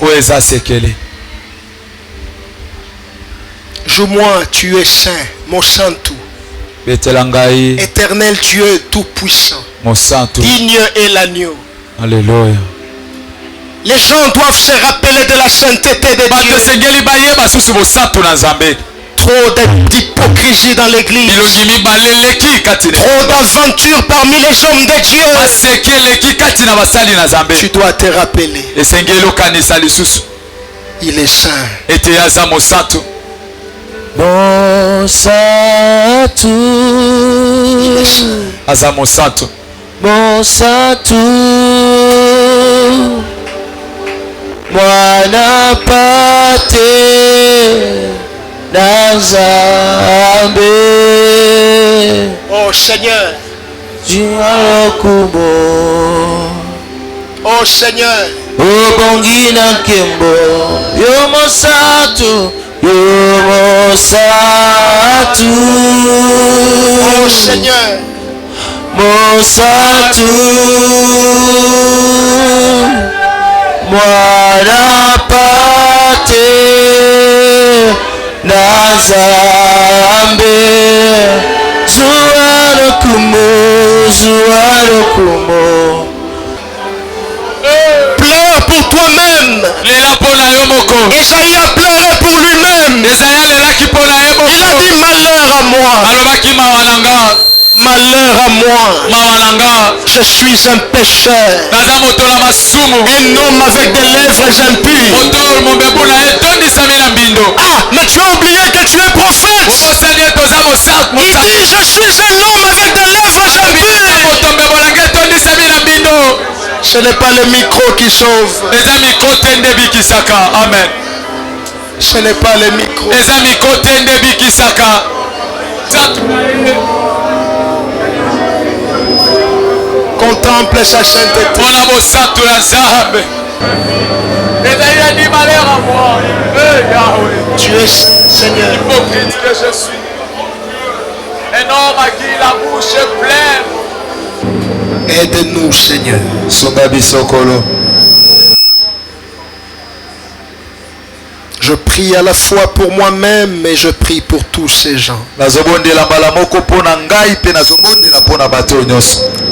Joue-moi, tu es saint, mon santou. Éternel Dieu tout-puissant. Digne est l'agneau. Alléluia. Les gens doivent se rappeler de la sainteté de Dieu. Trop d'hypocrisie dans l'église. Trop d'aventures parmi les hommes de Dieu. Tu dois te rappeler. Il est saint. Mwana pate Nazambe. Oh Seigneur. Oh Seigneur. Obongi na nkembo yo mosatu. Oh Seigneur. Mosatu. Mwana pate Nazambe. Zuaro kumo. Pleure pour toi-même. Esaïe a pleuré pour lui-même. Il a dit malheur à moi. Malheur à moi. Je suis un pécheur. Un homme avec des lèvres impures. Ah, mais tu as oublié que tu es prophète. Il dit je suis un homme avec des lèvres impures. Ce n'est pas le micro qui sauve. Amen. Ce n'est pas le micro. Contemple sa sainteté. Tu es Seigneur. Hypocrite que je suis. Un homme à qui la bouche est pleine. Aide-nous, Seigneur. Je prie à la fois pour moi-même et je prie pour tous ces gens.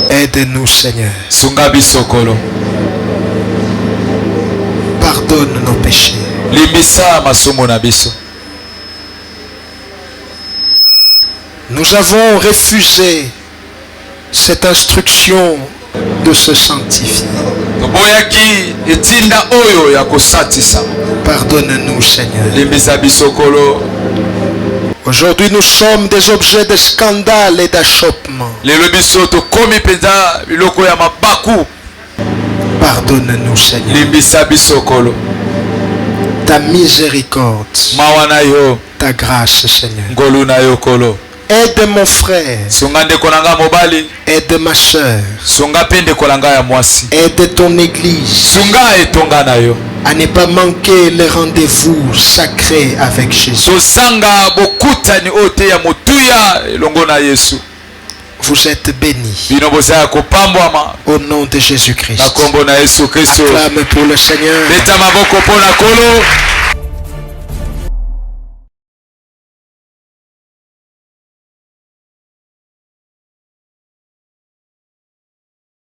Aide-nous, Seigneur. Pardonne nos péchés. Nous avons refusé cette instruction de se sanctifier. toboyaki etinda oyo ya kosatisa. Pardonne-nous, Seigneur. Limbisa biso Nkolo. Aujourd'hui, nous sommes des objets de scandale et d'achoppement. Lelo biso tokomi penza biloko ya mabaku. Pardonne-nous, Seigneur. Limbisa biso Nkolo. Ta miséricorde, Mawa na yo, ta grâce, Seigneur. ngolu na yo Nkolo. Aide mon frère, Sunga ndeko na nga mobali, aide ma soeur, sunga pe ndeko na nga ya mwasi. aide ton église Sunga etonga na yo. à ne pas manquer les rendez-vous sacrés avec Jésus. Tosanga bokutani ote ya motuya elongo na Yesu. Vous êtes bénis Bino bozaya kopambwama au nom de Jésus-Christ. na kombo na Yesu Kristo. Acclame pour le Seigneur. Beta maboko pona Nkolo.